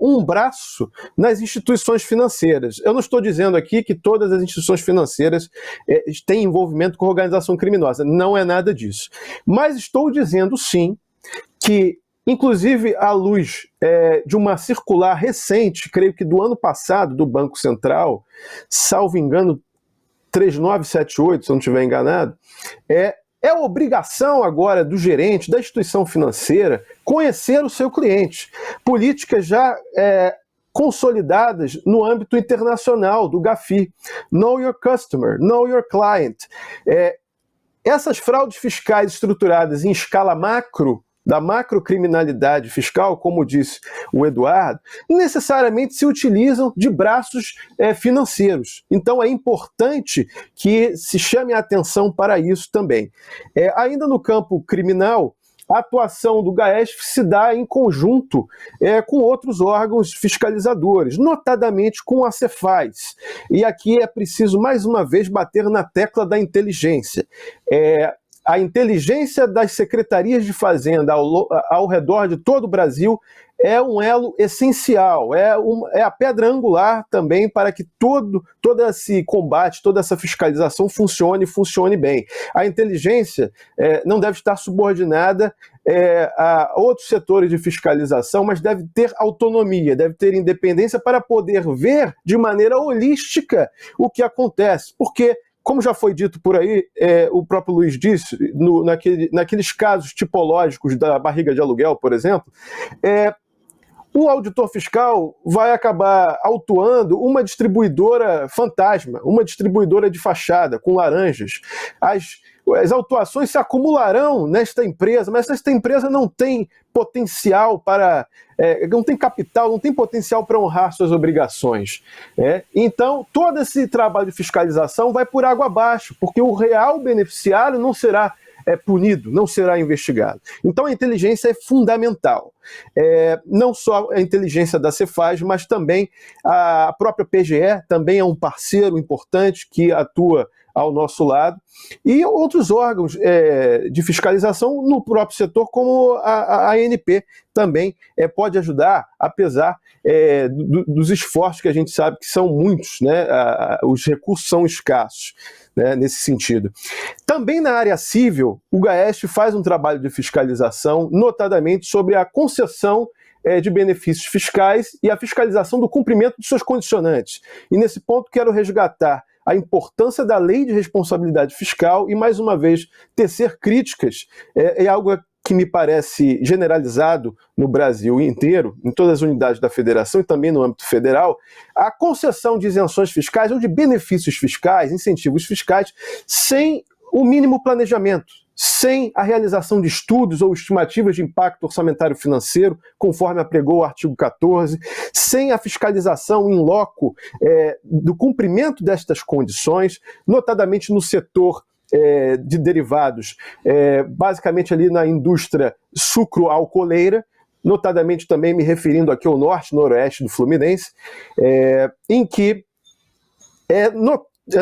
um braço nas instituições financeiras. Eu não estou dizendo aqui que todas as instituições financeiras têm envolvimento com organização criminosa, não é nada disso. Mas estou dizendo sim que, inclusive à luz de uma circular recente, creio que do ano passado, do Banco Central, salvo engano, 3978, se eu não estiver enganado, é obrigação agora do gerente da instituição financeira conhecer o seu cliente. Políticas já consolidadas no âmbito internacional do GAFI. Know your customer, know your client. Essas fraudes fiscais estruturadas em escala macro, da macrocriminalidade fiscal, como disse o Eduardo, necessariamente se utilizam de braços financeiros. Então é importante que se chame a atenção para isso também. Ainda no campo criminal, a atuação do GAESF se dá em conjunto com outros órgãos fiscalizadores, notadamente com a Cefaz. E aqui é preciso, mais uma vez, bater na tecla da inteligência. A inteligência das secretarias de Fazenda ao redor de todo o Brasil é um elo essencial, é a pedra angular também para que todo esse combate, toda essa fiscalização funcione bem. A inteligência não deve estar subordinada a outros setores de fiscalização, mas deve ter autonomia, deve ter independência para poder ver de maneira holística o que acontece, porque, como já foi dito por aí, o próprio Luiz disse, naqueles casos tipológicos da barriga de aluguel, por exemplo, o auditor fiscal vai acabar autuando uma distribuidora fantasma, uma distribuidora de fachada, com laranjas. As autuações se acumularão nesta empresa, mas esta empresa não tem potencial não tem capital, não tem potencial para honrar suas obrigações. Então, todo esse trabalho de fiscalização vai por água abaixo, porque o real beneficiário não será punido, não será investigado. Então a inteligência é fundamental. Não só a inteligência da Cefaz, mas também a própria PGE também é um parceiro importante que atua ao nosso lado, e outros órgãos de fiscalização no próprio setor, como a ANP também pode ajudar, apesar dos esforços que a gente sabe que são muitos, né? Os recursos são escassos, né, nesse sentido. Também na área civil, o GAESP faz um trabalho de fiscalização, notadamente sobre a concessão de benefícios fiscais e a fiscalização do cumprimento de seus condicionantes. E nesse ponto quero resgatar a importância da lei de responsabilidade fiscal e, mais uma vez, tecer críticas é algo que me parece generalizado no Brasil inteiro, em todas as unidades da federação e também no âmbito federal, a concessão de isenções fiscais ou de benefícios fiscais, incentivos fiscais, sem o mínimo planejamento, sem a realização de estudos ou estimativas de impacto orçamentário financeiro, conforme apregou o artigo 14, sem a fiscalização in loco do cumprimento destas condições, notadamente no setor de derivados, basicamente ali na indústria sucro-alcooleira, notadamente também me referindo aqui ao norte, noroeste do Fluminense, em que é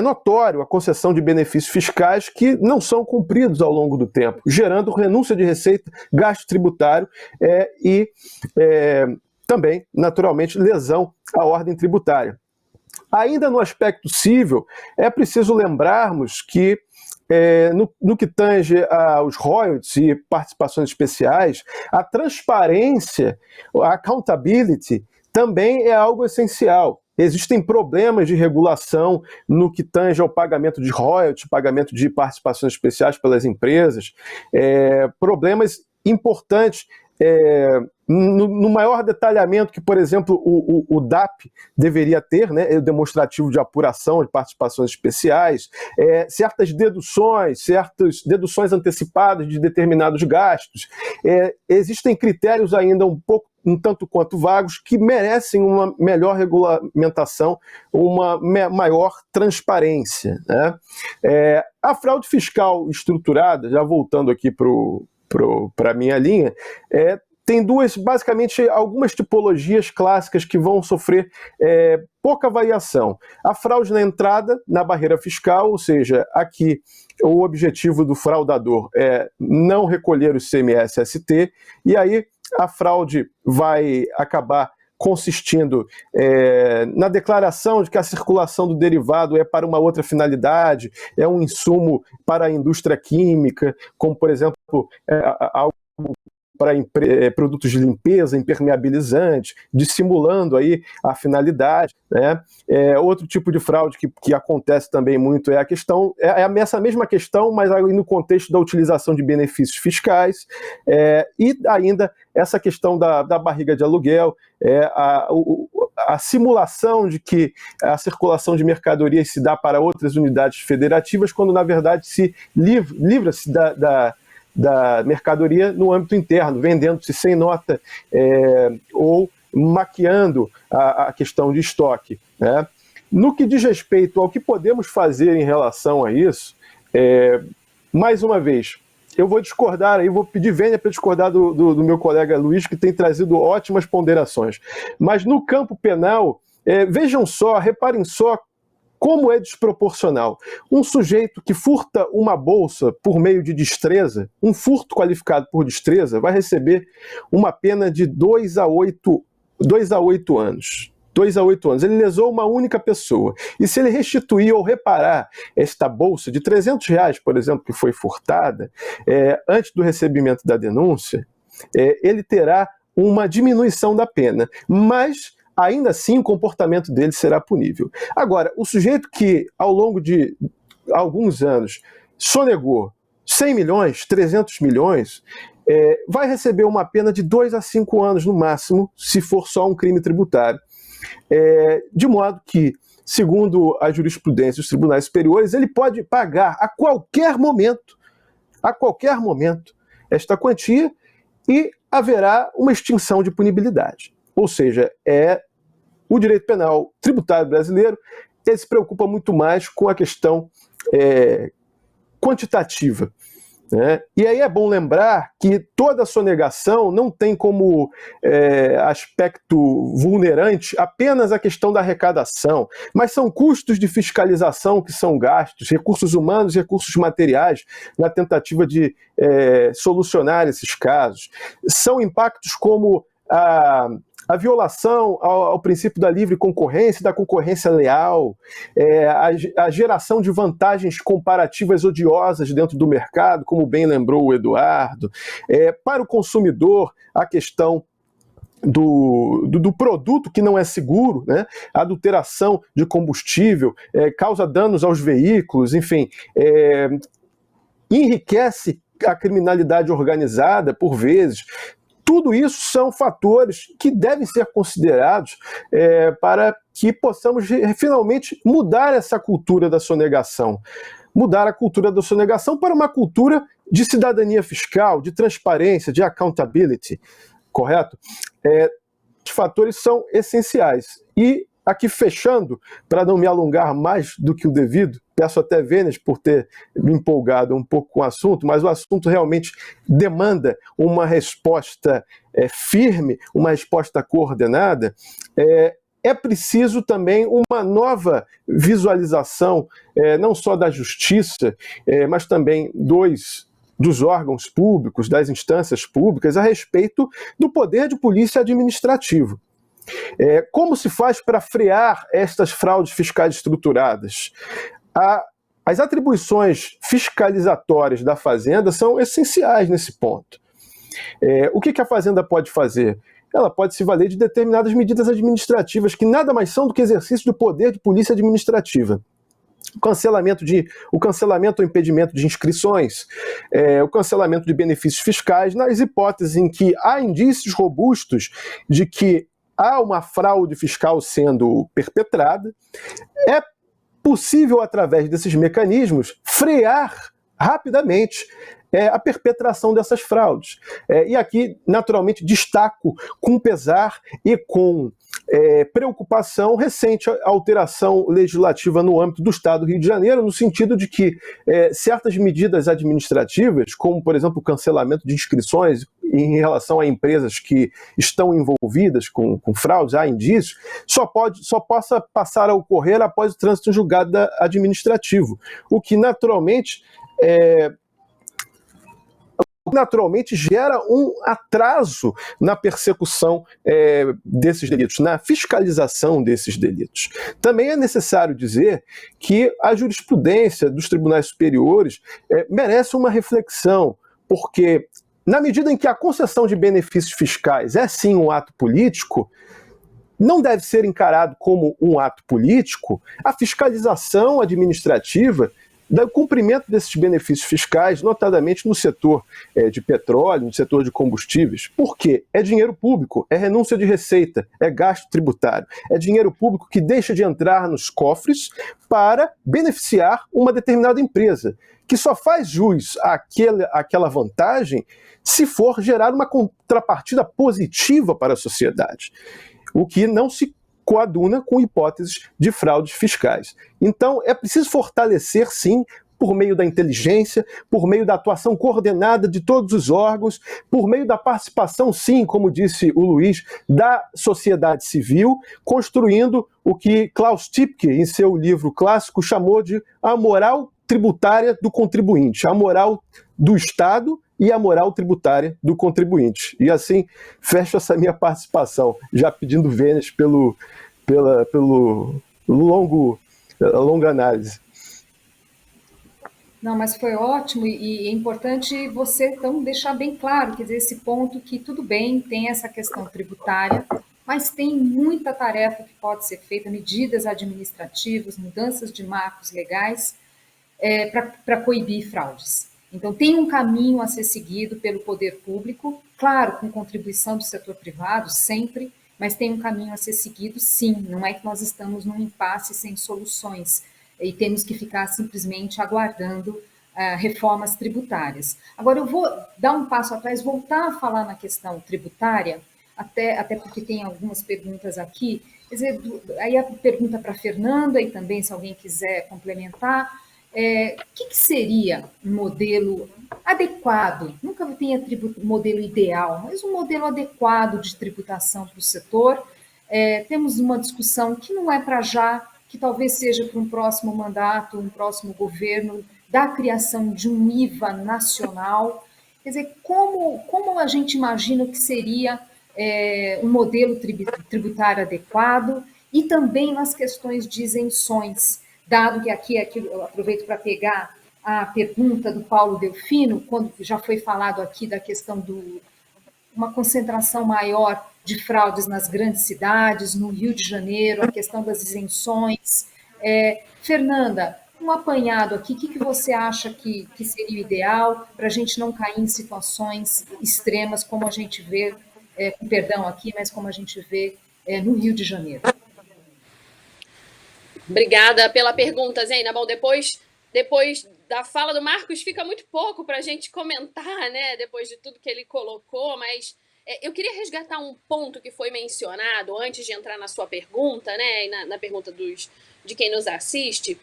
notório a concessão de benefícios fiscais que não são cumpridos ao longo do tempo, gerando renúncia de receita, gasto tributário e também, naturalmente, lesão à ordem tributária. Ainda no aspecto civil, é preciso lembrarmos que no que tange aos royalties e participações especiais, a transparência, a accountability, também é algo essencial. Existem problemas de regulação no que tange ao pagamento de royalties, pagamento de participações especiais pelas empresas, problemas importantes no maior detalhamento que, por exemplo, o DAP deveria ter, né, o demonstrativo de apuração de participações especiais, certas deduções antecipadas de determinados gastos. Existem critérios ainda um tanto quanto vagos que merecem uma melhor regulamentação, uma maior transparência, né? A fraude fiscal estruturada, já voltando aqui para a minha linha, tem basicamente algumas tipologias clássicas que vão sofrer pouca variação. A fraude na entrada, na barreira fiscal, ou seja, aqui o objetivo do fraudador é não recolher o ICMS-ST, e aí a fraude vai acabar consistindo na declaração de que a circulação do derivado é para uma outra finalidade, é um insumo para a indústria química, como, por exemplo, algo para produtos de limpeza, impermeabilizante, dissimulando aí a finalidade, né? Outro tipo de fraude que acontece também muito é a questão, essa mesma questão, mas aí no contexto da utilização de benefícios fiscais, e ainda essa questão da barriga de aluguel, a simulação de que a circulação de mercadorias se dá para outras unidades federativas, quando na verdade se livra-se da mercadoria no âmbito interno, vendendo-se sem nota ou maquiando a questão de estoque, né? No que diz respeito ao que podemos fazer em relação a isso, mais uma vez, eu vou discordar, aí vou pedir vênia para discordar do meu colega Luiz, que tem trazido ótimas ponderações. Mas no campo penal, vejam só, reparem só, como é desproporcional. Um sujeito que furta uma bolsa por meio de destreza, um furto qualificado por destreza, vai receber uma pena de 2 a 8 anos. 2 a 8 anos. Ele lesou uma única pessoa. E se ele restituir ou reparar esta bolsa de R$300, por exemplo, que foi furtada, antes do recebimento da denúncia, ele terá uma diminuição da pena. Mas ainda assim o comportamento dele será punível. Agora, o sujeito que ao longo de alguns anos sonegou 100 milhões, 300 milhões, vai receber uma pena de 2 a 5 anos no máximo, se for só um crime tributário. De modo que, segundo a jurisprudência dos tribunais superiores, ele pode pagar a qualquer momento, esta quantia, e haverá uma extinção de punibilidade. Ou seja, o direito penal tributário brasileiro, ele se preocupa muito mais com a questão quantitativa. né? E aí é bom lembrar que toda sonegação não tem como aspecto vulnerante apenas a questão da arrecadação, mas são custos de fiscalização que são gastos, recursos humanos e recursos materiais na tentativa de solucionar esses casos. São impactos como a violação ao princípio da livre concorrência, da concorrência leal, a geração de vantagens comparativas odiosas dentro do mercado, como bem lembrou o Eduardo, para o consumidor, a questão do produto que não é seguro, né? A adulteração de combustível causa danos aos veículos, enfim, enriquece a criminalidade organizada por vezes. Tudo isso são fatores que devem ser considerados para que possamos finalmente mudar essa cultura da sonegação. Mudar a cultura da sonegação para uma cultura de cidadania fiscal, de transparência, de accountability, correto? Os fatores são essenciais. E aqui fechando, para não me alongar mais do que o devido, peço até Vênias por ter me empolgado um pouco com o assunto, mas o assunto realmente demanda uma resposta firme, uma resposta coordenada. É preciso também uma nova visualização, não só da justiça, mas também dos órgãos públicos, das instâncias públicas, a respeito do poder de polícia administrativo. Como se faz para frear estas fraudes fiscais estruturadas? As atribuições fiscalizatórias da Fazenda são essenciais nesse ponto. O que a Fazenda pode fazer? Ela pode se valer de determinadas medidas administrativas que nada mais são do que exercício do poder de polícia administrativa. O cancelamento ou impedimento de inscrições, o cancelamento de benefícios fiscais, nas hipóteses em que há indícios robustos de que há uma fraude fiscal sendo perpetrada. É possível, através desses mecanismos, frear rapidamente a perpetração dessas fraudes. E aqui, naturalmente, destaco com pesar e com preocupação recente alteração legislativa no âmbito do Estado do Rio de Janeiro, no sentido de que certas medidas administrativas, como, por exemplo, o cancelamento de inscrições em relação a empresas que estão envolvidas com fraudes, há indícios, só possa passar a ocorrer após o trânsito em julgado administrativo, o que naturalmente gera um atraso na persecução desses delitos, na fiscalização desses delitos. Também é necessário dizer que a jurisprudência dos tribunais superiores merece uma reflexão, porque na medida em que a concessão de benefícios fiscais é sim um ato político, não deve ser encarado como um ato político a fiscalização administrativa do cumprimento desses benefícios fiscais, notadamente no setor de petróleo, no setor de combustíveis. Por quê? É dinheiro público, é renúncia de receita, é gasto tributário, é dinheiro público que deixa de entrar nos cofres para beneficiar uma determinada empresa, que só faz jus àquela vantagem se for gerar uma contrapartida positiva para a sociedade, o que não se coaduna com hipóteses de fraudes fiscais. Então, é preciso fortalecer, sim, por meio da inteligência, por meio da atuação coordenada de todos os órgãos, por meio da participação, sim, como disse o Luiz, da sociedade civil, construindo o que Klaus Tipke, em seu livro clássico, chamou de a moral tributária do contribuinte, a moral do Estado e a moral tributária do contribuinte. E assim, fecho essa minha participação, já pedindo Vênias pela longa análise. Não, mas foi ótimo e é importante você, então, deixar bem claro, quer dizer, esse ponto que tudo bem, tem essa questão tributária, mas tem muita tarefa que pode ser feita, medidas administrativas, mudanças de marcos legais para coibir fraudes. Então, tem um caminho a ser seguido pelo poder público, claro, com contribuição do setor privado, sempre, mas tem um caminho a ser seguido, sim. Não é que nós estamos num impasse sem soluções e temos que ficar simplesmente aguardando reformas tributárias. Agora, eu vou dar um passo atrás, voltar a falar na questão tributária, até porque tem algumas perguntas aqui. Quer dizer, aí a pergunta para a Fernanda, e também se alguém quiser complementar, que seria um modelo adequado? Nunca tem modelo ideal, mas um modelo adequado de tributação para o setor. Temos uma discussão que não é para já, que talvez seja para um próximo mandato, um próximo governo, da criação de um IVA nacional. Quer dizer, como a gente imagina que seria um modelo tributário adequado e também nas questões de isenções, dado que aqui eu aproveito para pegar a pergunta do Paulo Delfino, quando já foi falado aqui da questão de uma concentração maior de fraudes nas grandes cidades, no Rio de Janeiro, a questão das isenções. Fernanda, um apanhado aqui, o que você acha que seria o ideal para a gente não cair em situações extremas como a gente vê, com perdão aqui, mas como a gente vê no Rio de Janeiro? Obrigada pela pergunta, Zeina. Bom, depois da fala do Marcos, fica muito pouco para a gente comentar, né? Depois de tudo que ele colocou, mas eu queria resgatar um ponto que foi mencionado antes de entrar na sua pergunta, né? E na pergunta de quem nos assiste,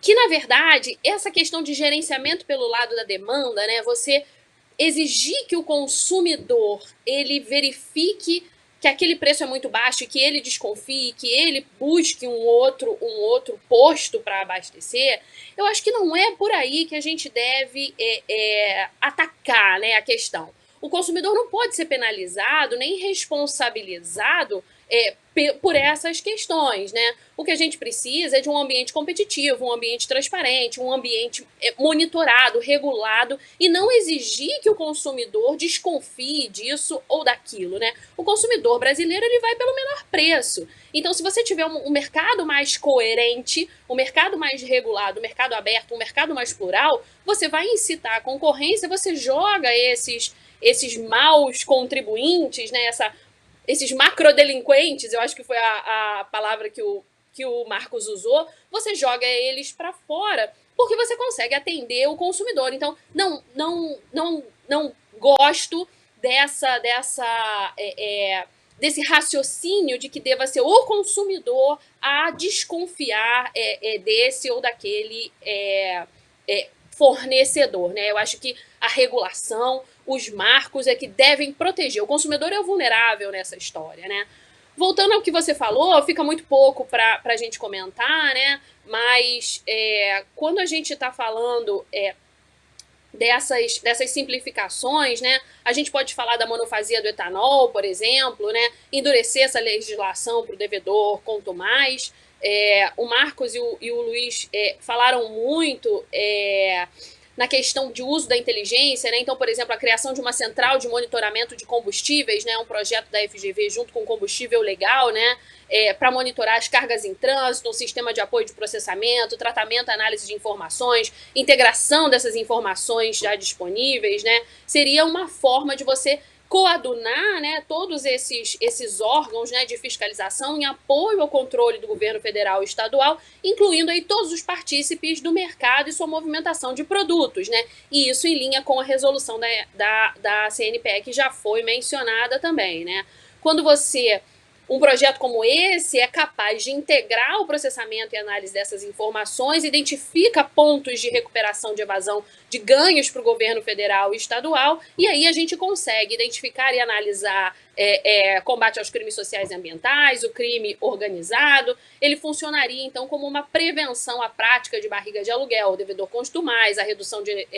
que, na verdade, essa questão de gerenciamento pelo lado da demanda, né? Você exigir que o consumidor ele verifique que aquele preço é muito baixo, que ele desconfie, que ele busque um outro posto para abastecer, eu acho que não é por aí que a gente deve atacar, né, a questão. O consumidor não pode ser penalizado nem responsabilizado por essas questões, né? O que a gente precisa é de um ambiente competitivo, um ambiente transparente, um ambiente monitorado, regulado, e não exigir que o consumidor desconfie disso ou daquilo, né? O consumidor brasileiro, ele vai pelo menor preço. Então, se você tiver um mercado mais coerente, um mercado mais regulado, um mercado aberto, um mercado mais plural, você vai incitar a concorrência, você joga esses maus contribuintes, né? Esses macrodelinquentes, eu acho que foi a palavra que o Marcos usou, você joga eles para fora, porque você consegue atender o consumidor. Então, não gosto desse raciocínio de que deva ser o consumidor a desconfiar desse ou daquele fornecedor, né? Eu acho que a regulação, os marcos é que devem proteger. O consumidor é o vulnerável nessa história, né? Voltando ao que você falou, fica muito pouco para a gente comentar, né? Mas quando a gente está falando dessas simplificações, né? A gente pode falar da monofasia do etanol, por exemplo, né? Endurecer essa legislação para o devedor, quanto mais. O Marcos e o Luiz falaram muito na questão de uso da inteligência, né? Então, por exemplo, a criação de uma central de monitoramento de combustíveis, né? Um projeto da FGV junto com combustível legal, né? Para monitorar as cargas em trânsito, um sistema de apoio de processamento, tratamento, análise de informações, integração dessas informações já disponíveis, né? Seria uma forma de você coadunar, né, todos esses órgãos, né, de fiscalização em apoio ao controle do governo federal e estadual, incluindo aí todos os partícipes do mercado e sua movimentação de produtos, né? E isso em linha com a resolução da CNPE, que já foi mencionada também, né? Quando um projeto como esse é capaz de integrar o processamento e análise dessas informações, identifica pontos de recuperação de evasão de ganhos para o governo federal e estadual, e aí a gente consegue identificar e analisar combate aos crimes sociais e ambientais, o crime organizado. Ele funcionaria, então, como uma prevenção à prática de barriga de aluguel, o devedor consta mais, a redução de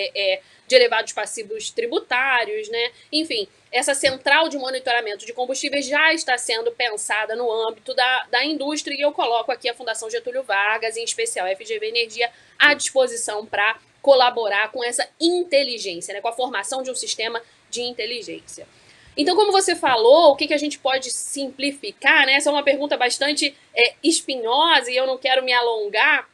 elevados passivos tributários, né? Enfim, essa central de monitoramento de combustíveis já está sendo pensada no âmbito da indústria, e eu coloco aqui a Fundação Getúlio Vargas, em especial a FGV Energia, à disposição para colaborar com essa inteligência, né, com a formação de um sistema de inteligência. Então, como você falou, o que a gente pode simplificar, né? Essa é uma pergunta bastante espinhosa e eu não quero me alongar,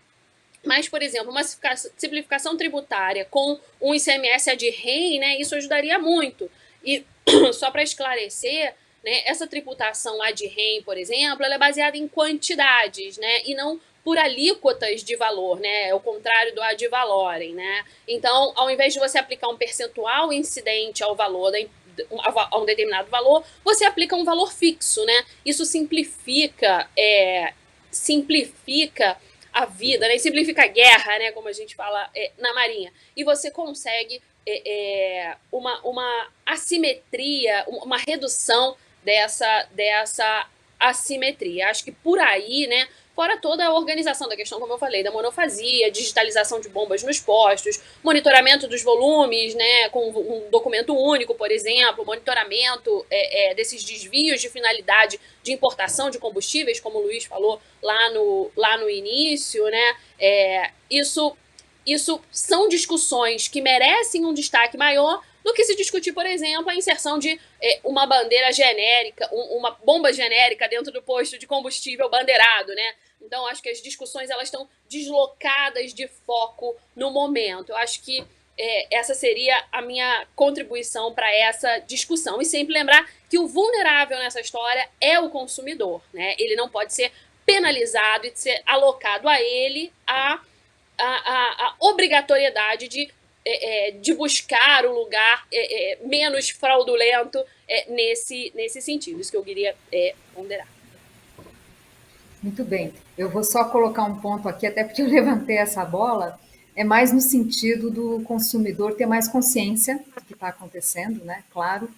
mas, por exemplo, uma simplificação tributária com um ICMS ad rem, né, isso ajudaria muito. E só para esclarecer, né, essa tributação ad rem, por exemplo, ela é baseada em quantidades, né, e não por alíquotas de valor, né, é o contrário do ad valorem, né. Então, ao invés de você aplicar um percentual incidente ao valor a um determinado valor, você aplica um valor fixo, né. Isso simplifica a vida, né? E simplifica a guerra, né? Como a gente fala na Marinha. E você consegue uma assimetria, uma redução dessa assimetria. Acho que por aí, né? Fora toda a organização da questão, como eu falei, da monofasia, digitalização de bombas nos postos, monitoramento dos volumes, né, com um documento único, por exemplo, monitoramento desses desvios de finalidade de importação de combustíveis, como o Luiz falou lá no início, né, isso são discussões que merecem um destaque maior do que se discutir, por exemplo, a inserção de uma bandeira genérica, uma bomba genérica dentro do posto de combustível bandeirado, né? Então, acho que as discussões elas estão deslocadas de foco no momento. Eu acho que essa seria a minha contribuição para essa discussão. E sempre lembrar que o vulnerável nessa história é o consumidor, né? Ele não pode ser penalizado e ser alocado a ele a obrigatoriedade de buscar o lugar menos fraudulento nesse sentido. Isso que eu queria ponderar. Muito bem. Eu vou só colocar um ponto aqui, até porque eu levantei essa bola, é mais no sentido do consumidor ter mais consciência do que está acontecendo, né? Claro.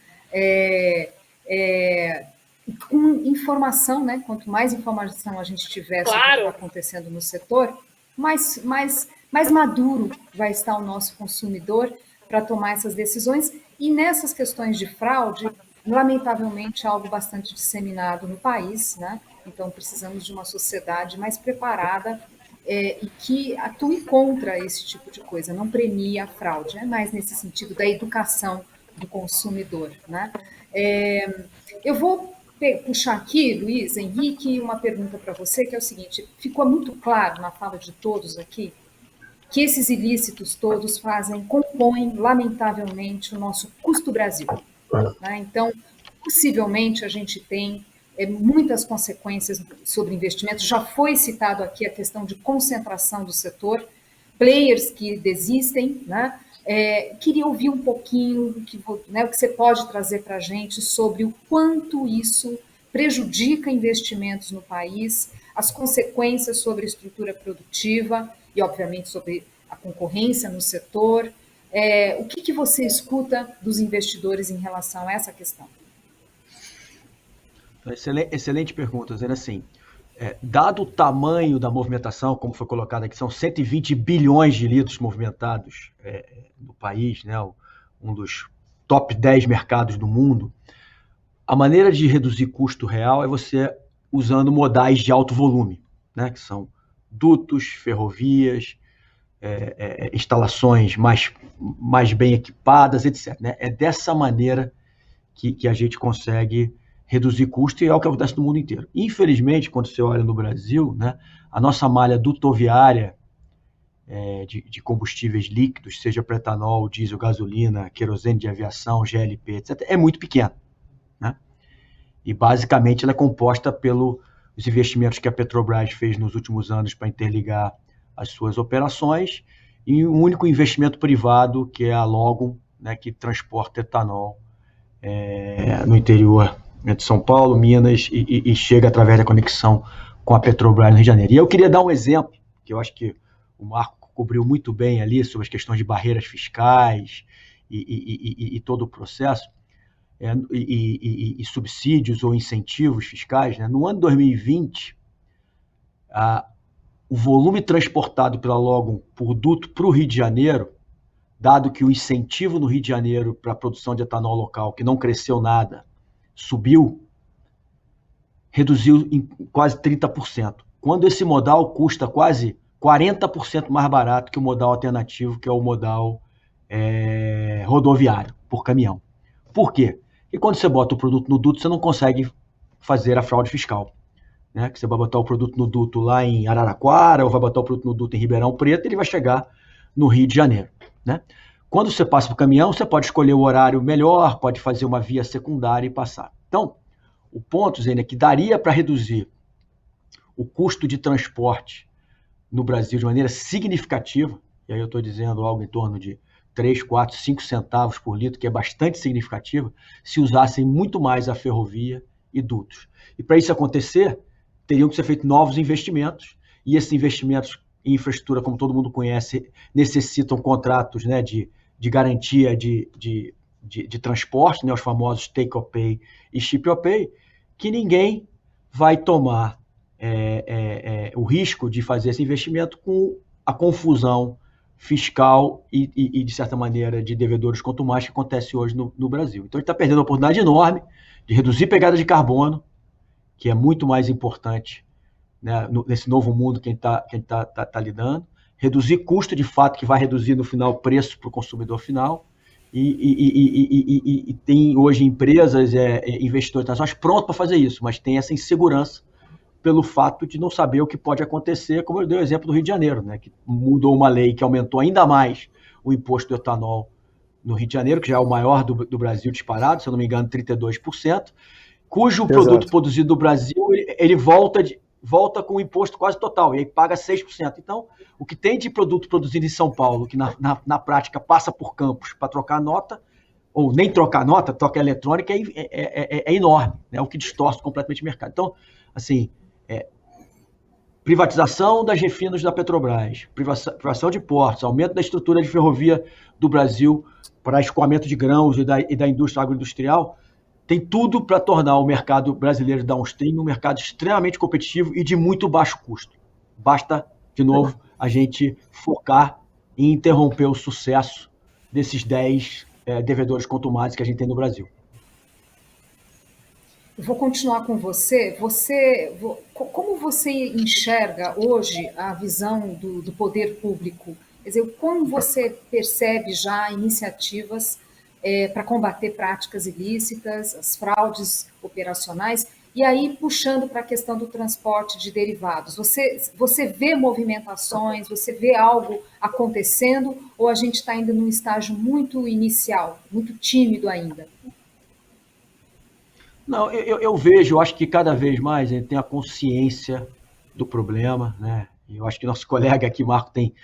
Com informação, né? Quanto mais informação a gente tiver sobre o que está acontecendo no setor, mais maduro vai estar o nosso consumidor para tomar essas decisões. E nessas questões de fraude, lamentavelmente, é algo bastante disseminado no país, né? Então, precisamos de uma sociedade mais preparada e que atue contra esse tipo de coisa, não premie a fraude, é mais nesse sentido da educação do consumidor, né? Eu vou puxar aqui, Luiz, Henrique, uma pergunta para você, que é o seguinte: ficou muito claro na fala de todos aqui que esses ilícitos todos compõem, lamentavelmente, o nosso custo Brasil, né? Então, possivelmente, a gente tem muitas consequências sobre investimentos. Já foi citado aqui a questão de concentração do setor, players que desistem, né? Queria ouvir um pouquinho o que você pode trazer para a gente sobre o quanto isso prejudica investimentos no país, as consequências sobre a estrutura produtiva e, obviamente, sobre a concorrência no setor. O que você escuta dos investidores em relação a essa questão? Excelente pergunta, dizendo assim, dado o tamanho da movimentação, como foi colocado aqui, são 120 bilhões de litros movimentados no país, né, um dos top 10 mercados do mundo, a maneira de reduzir custo real é você usando modais de alto volume, né, que são dutos, ferrovias, instalações mais bem equipadas, etc. Né? É dessa maneira que a gente consegue reduzir custo, e é o que acontece no mundo inteiro. Infelizmente, quando você olha no Brasil, né, a nossa malha dutoviária de combustíveis líquidos, seja para etanol, diesel, gasolina, querosene de aviação, GLP, etc., é muito pequena, né? E basicamente ela é composta pelos investimentos que a Petrobras fez nos últimos anos para interligar as suas operações e um único investimento privado, que é a Logon, né, que transporta etanol no interior de São Paulo, Minas, e chega através da conexão com a Petrobras no Rio de Janeiro. E eu queria dar um exemplo, que eu acho que o Marco cobriu muito bem ali, sobre as questões de barreiras fiscais e todo o processo, e subsídios ou incentivos fiscais, né? No ano 2020, o volume transportado pela Logon por duto para o Rio de Janeiro, dado que o incentivo no Rio de Janeiro para a produção de etanol local, que não cresceu nada, subiu, reduziu em quase 30%. Quando esse modal custa quase 40% mais barato que o modal alternativo, que é o modal rodoviário, por caminhão. Por quê? Porque quando você bota o produto no duto, você não consegue fazer a fraude fiscal, né? Que você vai botar o produto no duto lá em Araraquara, ou vai botar o produto no duto em Ribeirão Preto, ele vai chegar no Rio de Janeiro, né? Quando você passa para o caminhão, você pode escolher o horário melhor, pode fazer uma via secundária e passar. Então, o ponto, Zênia, é que daria para reduzir o custo de transporte no Brasil de maneira significativa, e aí eu estou dizendo algo em torno de 3, 4, 5 centavos por litro, que é bastante significativa, se usassem muito mais a ferrovia e dutos. E para isso acontecer, teriam que ser feitos novos investimentos, e esses investimentos em infraestrutura, como todo mundo conhece, necessitam contratos, né, de garantia de transporte, né, os famosos take-or-pay e ship-or-pay, que ninguém vai tomar o risco de fazer esse investimento com a confusão fiscal e, de certa maneira, de devedores quanto mais que acontece hoje no Brasil. Então, a gente está perdendo uma oportunidade enorme de reduzir pegada de carbono, que é muito mais importante, né, nesse novo mundo que a gente está lidando, reduzir custo de fato, que vai reduzir no final o preço para o consumidor final, e tem hoje empresas, investidores internacionais prontos para fazer isso, mas tem essa insegurança pelo fato de não saber o que pode acontecer, como eu dei o exemplo do Rio de Janeiro, né, que mudou uma lei que aumentou ainda mais o imposto do etanol no Rio de Janeiro, que já é o maior do Brasil disparado, se eu não me engano, 32%, cujo produto produzido no Brasil, ele volta com o imposto quase total, e aí paga 6%. Então, o que tem de produto produzido em São Paulo, que na prática passa por campos para trocar nota, ou nem trocar nota, troca eletrônica, é enorme, né? O que distorce completamente o mercado. Então, assim, privatização das refinas da Petrobras, privação de portos, aumento da estrutura de ferrovia do Brasil para escoamento de grãos e da indústria agroindustrial, tem tudo para tornar o mercado brasileiro de downstream um mercado extremamente competitivo e de muito baixo custo. Basta, de novo, a gente focar em interromper o sucesso desses 10 devedores contumazes que a gente tem no Brasil. Eu vou continuar com você. Como você enxerga hoje a visão do poder público? Quer dizer, como você percebe já iniciativas para combater práticas ilícitas, as fraudes operacionais, e aí puxando para a questão do transporte de derivados. Você vê movimentações, você vê algo acontecendo, ou a gente está ainda num estágio muito inicial, muito tímido ainda? Não, eu vejo, eu acho que cada vez mais a gente tem a consciência do problema, né? Eu acho que nosso colega aqui, Marco, tem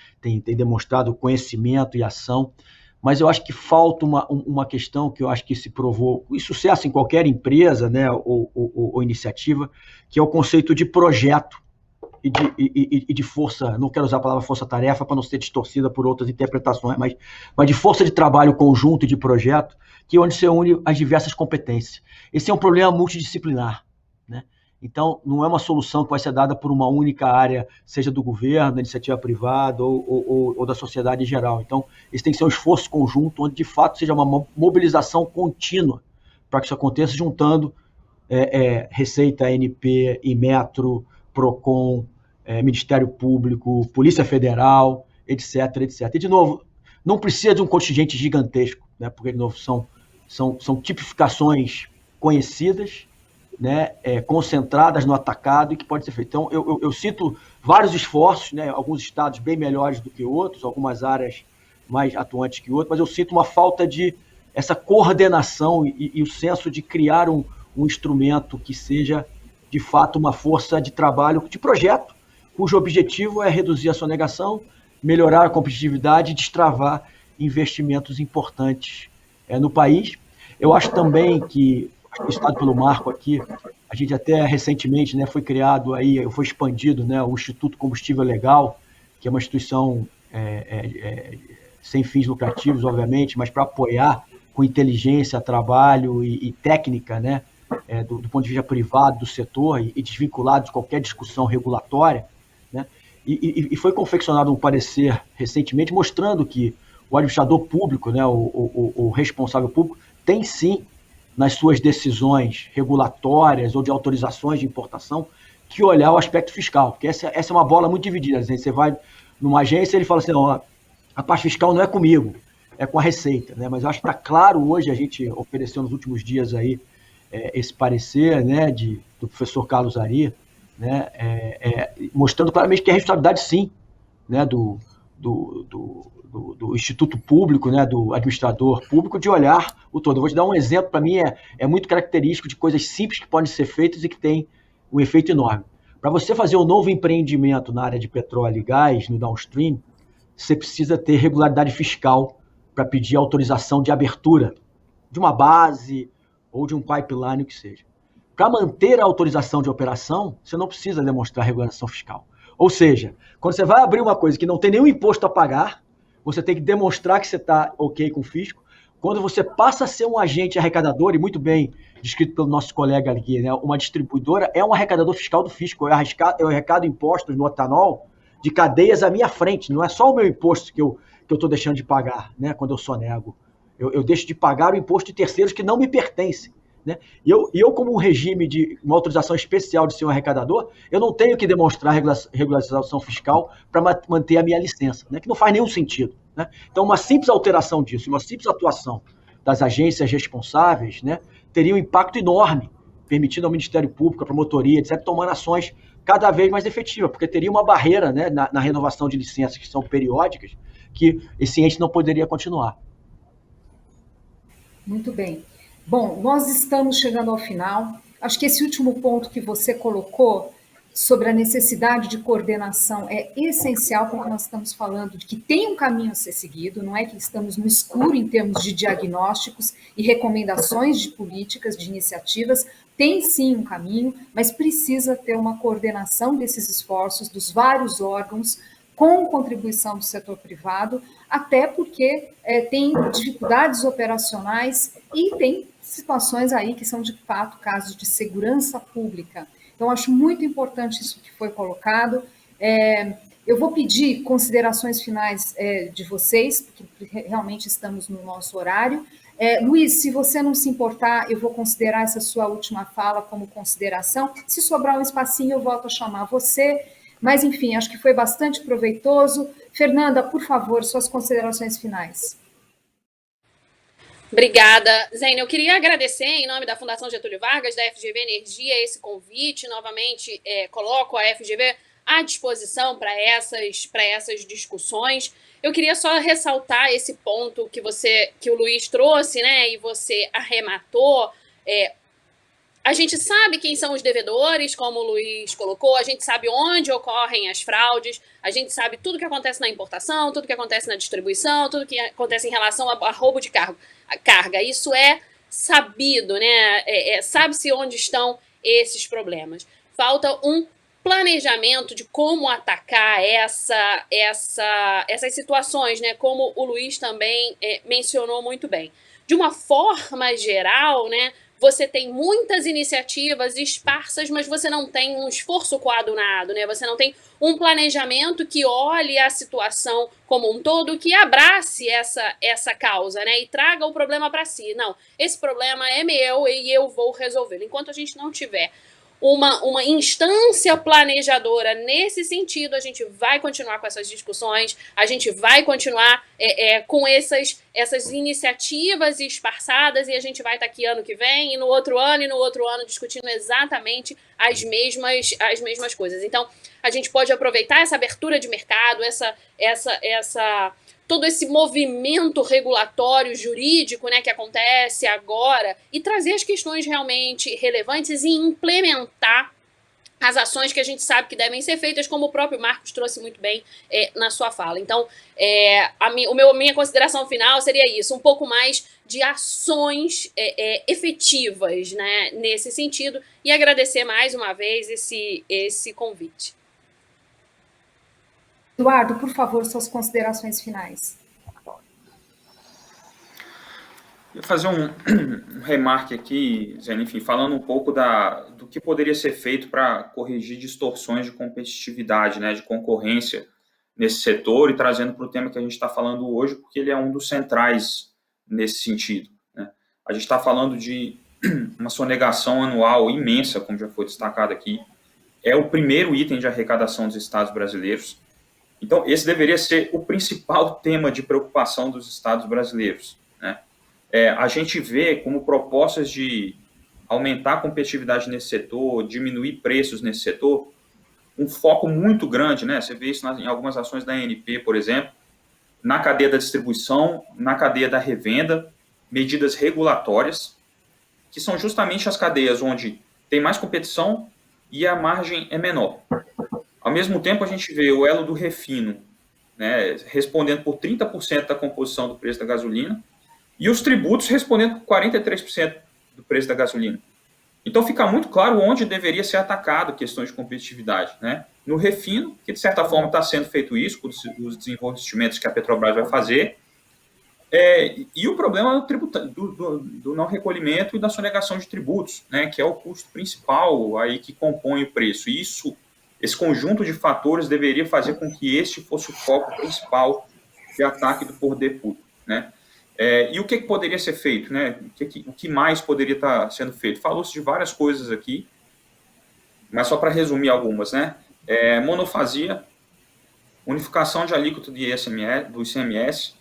demonstrado conhecimento e ação, mas eu acho que falta uma questão que eu acho que se provou, e sucesso em qualquer empresa, né, ou iniciativa, que é o conceito de projeto e de força, não quero usar a palavra força-tarefa para não ser distorcida por outras interpretações, mas de força de trabalho conjunto e de projeto, que é onde se une as diversas competências. Esse é um problema multidisciplinar, né? Então, não é uma solução que vai ser dada por uma única área, seja do governo, da iniciativa privada ou da sociedade em geral. Então, esse tem que ser um esforço conjunto, onde de fato seja uma mobilização contínua para que isso aconteça, juntando Receita, ANP, Inmetro, PROCON, Ministério Público, Polícia Federal, etc, etc. E, de novo, não precisa de um contingente gigantesco, né? Porque, de novo, são tipificações conhecidas, né, concentradas no atacado e que pode ser feito. Então, eu sinto vários esforços, né, alguns estados bem melhores do que outros, algumas áreas mais atuantes que outras, mas eu sinto uma falta de essa coordenação e o senso de criar um instrumento que seja, de fato, uma força de trabalho, de projeto, cujo objetivo é reduzir a sonegação, melhorar a competitividade e destravar investimentos importantes no país. Eu acho também que, citado pelo Marco aqui, a gente até recentemente, né, foi criado, foi expandido, né, o Instituto Combustível Legal, que é uma instituição sem fins lucrativos, obviamente, mas para apoiar com inteligência, trabalho e técnica, né, do ponto de vista privado do setor e desvinculado de qualquer discussão regulatória, né, e foi confeccionado um parecer recentemente mostrando que o administrador público, né, o responsável público, tem sim, nas suas decisões regulatórias ou de autorizações de importação, que olhar o aspecto fiscal, porque essa é uma bola muito dividida. Você vai numa agência e ele fala assim, não, a parte fiscal não é comigo, é com a Receita, né? Mas eu acho que está claro hoje, a gente ofereceu nos últimos dias aí esse parecer, né, do professor Carlos Ari, né, mostrando claramente que é responsabilidade, sim, né, do Instituto Público, né, do administrador público, de olhar o todo. Eu vou te dar um exemplo, para mim é muito característico de coisas simples que podem ser feitas e que tem um efeito enorme. Para você fazer um novo empreendimento na área de petróleo e gás, no downstream, você precisa ter regularidade fiscal para pedir autorização de abertura de uma base ou de um pipeline, o que seja. Para manter a autorização de operação, você não precisa demonstrar regulação fiscal. Ou seja, quando você vai abrir uma coisa que não tem nenhum imposto a pagar, você tem que demonstrar que você está ok com o fisco. Quando você passa a ser um agente arrecadador, e muito bem descrito pelo nosso colega aqui, né, uma distribuidora é um arrecadador fiscal do fisco. Eu arrecado impostos no etanol de cadeias à minha frente. Não é só o meu imposto que eu estou deixando de pagar, né, quando eu sonego. Eu deixo de pagar o imposto de terceiros que não me pertencem. Né? E eu, como um regime de uma autorização especial de ser um arrecadador, eu não tenho que demonstrar regularização fiscal para manter a minha licença, né? Que não faz nenhum sentido. Né? Então, uma simples alteração disso, uma simples atuação das agências responsáveis, né, teria um impacto enorme, permitindo ao Ministério Público, à promotoria, etc., tomar ações cada vez mais efetivas, porque teria uma barreira, né, na renovação de licenças que são periódicas, que esse ente não poderia continuar. Muito bem. Bom, nós estamos chegando ao final. Acho que esse último ponto que você colocou sobre a necessidade de coordenação é essencial, porque nós estamos falando de que tem um caminho a ser seguido, não é que estamos no escuro em termos de diagnósticos e recomendações de políticas, de iniciativas. Tem sim um caminho, mas precisa ter uma coordenação desses esforços dos vários órgãos, com contribuição do setor privado, até porque tem dificuldades operacionais e tem situações aí que são, de fato, casos de segurança pública. Então, acho muito importante isso que foi colocado. Eu vou pedir considerações finais de vocês, porque realmente estamos no nosso horário. Luiz, se você não se importar, eu vou considerar essa sua última fala como consideração. Se sobrar um espacinho, eu volto a chamar você. Mas, enfim, acho que foi bastante proveitoso. Fernanda, por favor, suas considerações finais. Obrigada, Zênia. Eu queria agradecer, em nome da Fundação Getúlio Vargas, da FGV Energia, esse convite. Novamente, coloco a FGV à disposição para essas discussões. Eu queria só ressaltar esse ponto que o Luiz trouxe, né, e você arrematou. A gente sabe quem são os devedores, como o Luiz colocou, a gente sabe onde ocorrem as fraudes, a gente sabe tudo que acontece na importação, tudo que acontece na distribuição, tudo que acontece em relação a roubo de carga. Isso é sabido, né? Sabe-se onde estão esses problemas. Falta um planejamento de como atacar essas situações, né? Como o Luiz também mencionou muito bem. De uma forma geral, né? Você tem muitas iniciativas esparsas, mas você não tem um esforço coadunado, né? Você não tem um planejamento que olhe a situação como um todo, que abrace essa causa, né? E traga o problema para si. Não, esse problema é meu e eu vou resolvê-lo. Enquanto a gente não tiver uma instância planejadora nesse sentido, a gente vai continuar com essas discussões, a gente vai continuar com essas iniciativas esparçadas, e a gente vai estar aqui ano que vem, e no outro ano discutindo exatamente as mesmas coisas. Então, a gente pode aproveitar essa abertura de mercado, todo esse movimento regulatório, jurídico, né, que acontece agora, e trazer as questões realmente relevantes e implementar as ações que a gente sabe que devem ser feitas, como o próprio Marcos trouxe muito bem na sua fala. Então, minha consideração final seria isso, um pouco mais de ações efetivas, né, nesse sentido, e agradecer mais uma vez esse convite. Eduardo, por favor, suas considerações finais. Eu vou fazer um remarque aqui, Zé, enfim, falando um pouco do que poderia ser feito para corrigir distorções de competitividade, né, de concorrência nesse setor, e trazendo para o tema que a gente está falando hoje, porque ele é um dos centrais nesse sentido, né. A gente está falando de uma sonegação anual imensa, como já foi destacado aqui. É o primeiro item de arrecadação dos estados brasileiros. Então, esse deveria ser o principal tema de preocupação dos estados brasileiros, né? A gente vê como propostas de aumentar a competitividade nesse setor, diminuir preços nesse setor, um foco muito grande, né? Você vê isso em algumas ações da ANP, por exemplo, na cadeia da distribuição, na cadeia da revenda, medidas regulatórias, que são justamente as cadeias onde tem mais competição e a margem é menor. Ao mesmo tempo, a gente vê o elo do refino, né, respondendo por 30% da composição do preço da gasolina, e os tributos respondendo por 43% do preço da gasolina. Então fica muito claro onde deveria ser atacado questões de competitividade, né? No refino, que de certa forma está sendo feito isso, com os desenvolvimentos que a Petrobras vai fazer, e o problema do não recolhimento e da sonegação de tributos, né, que é o custo principal aí que compõe o preço. E esse conjunto de fatores deveria fazer com que este fosse o foco principal de ataque do poder público, né? E o que poderia ser feito, né? O que mais poderia estar sendo feito? Falou-se de várias coisas aqui, mas só para resumir algumas, né? Monofasia, unificação de alíquota do ICMS,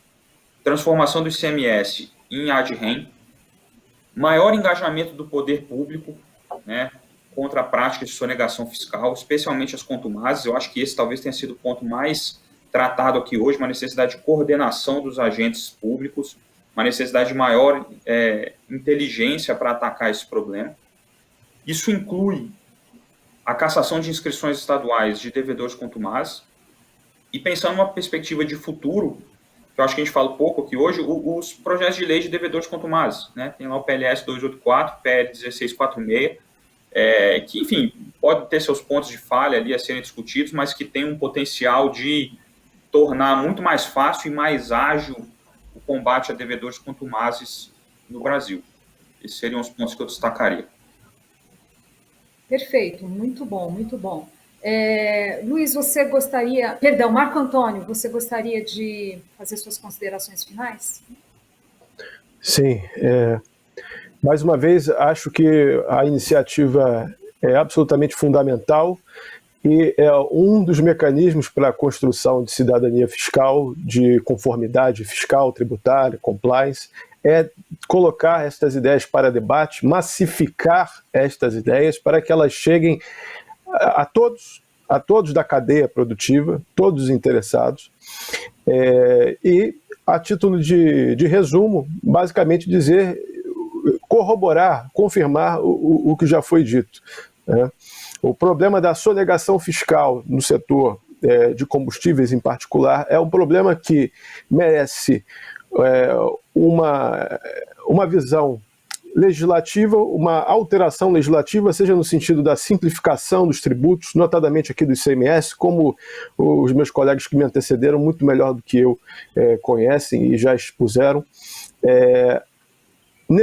transformação do ICMS em ad-rem, maior engajamento do poder público, né, contra a prática de sonegação fiscal, especialmente as contumazes. Eu acho que esse talvez tenha sido o ponto mais tratado aqui hoje, uma necessidade de coordenação dos agentes públicos, uma necessidade de maior inteligência para atacar esse problema. Isso inclui a cassação de inscrições estaduais de devedores contumazes, e pensando numa perspectiva de futuro, que eu acho que a gente fala pouco aqui hoje, os projetos de lei de devedores contumazes, né? Tem lá o PLS 284, PL 1646, que, enfim, pode ter seus pontos de falha ali a serem discutidos, mas que tem um potencial de tornar muito mais fácil e mais ágil o combate a devedores contumazes no Brasil. Esses seriam os pontos que eu destacaria. Perfeito, muito bom, muito bom. Luiz, você gostaria... Perdão, Marco Antônio, você gostaria de fazer suas considerações finais? Sim. Mais uma vez, acho que a iniciativa é absolutamente fundamental e é um dos mecanismos para a construção de cidadania fiscal, de conformidade fiscal, tributária, compliance, é colocar estas ideias para debate, massificar estas ideias para que elas cheguem a todos da cadeia produtiva, todos os interessados, e a título de resumo, basicamente dizer, corroborar, confirmar o que já foi dito, né? O problema da sonegação fiscal no setor de combustíveis em particular é um problema que merece uma visão legislativa, uma alteração legislativa, seja no sentido da simplificação dos tributos, notadamente aqui do ICMS, como os meus colegas que me antecederam, muito melhor do que eu, conhecem e já expuseram,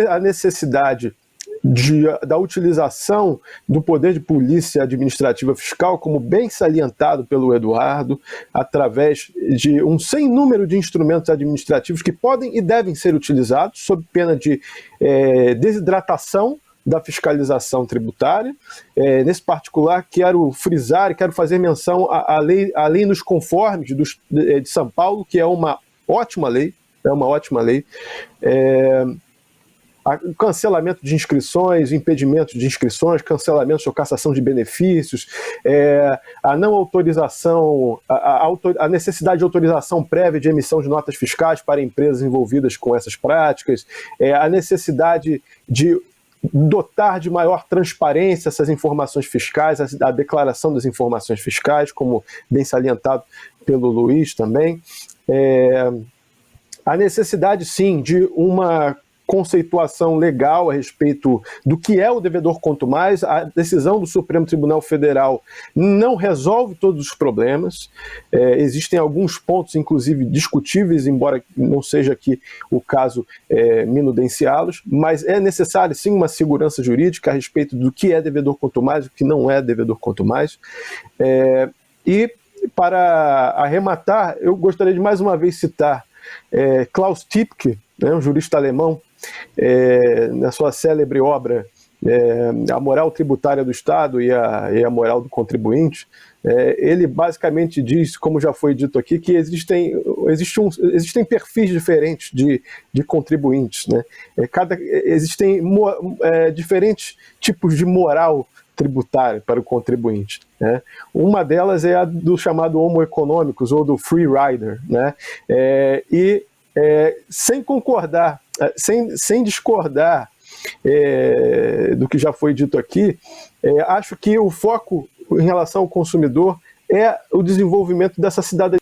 a necessidade da utilização do poder de polícia administrativa fiscal, como bem salientado pelo Eduardo, através de um sem número de instrumentos administrativos que podem e devem ser utilizados, sob pena de desidratação da fiscalização tributária. Nesse particular, quero frisar e quero fazer menção à lei nos conformes de São Paulo, que é uma ótima lei, o cancelamento de inscrições, impedimento de inscrições, cancelamento ou cassação de benefícios, a não autorização, a necessidade de autorização prévia de emissão de notas fiscais para empresas envolvidas com essas práticas, a necessidade de dotar de maior transparência essas informações fiscais, a declaração das informações fiscais, como bem salientado pelo Luiz também, a necessidade, sim, de uma conceituação legal a respeito do que é o devedor contumaz. A decisão do Supremo Tribunal Federal não resolve todos os problemas, existem alguns pontos, inclusive, discutíveis, embora não seja aqui o caso minudenciá-los, mas é necessário, sim, uma segurança jurídica a respeito do que é devedor contumaz e o que não é devedor contumaz. E, para arrematar, eu gostaria de mais uma vez citar Klaus Tipke, um jurista alemão, na sua célebre obra A Moral Tributária do Estado e a Moral do Contribuinte. Ele basicamente diz, como já foi dito aqui, que existem perfis diferentes de contribuintes, né? Existem diferentes tipos de moral tributária para o contribuinte, né? Uma delas é a do chamado homo economicus, ou do free rider, né? Sem concordar, sem discordar do que já foi dito aqui, acho que o foco em relação ao consumidor é o desenvolvimento dessa cidadania.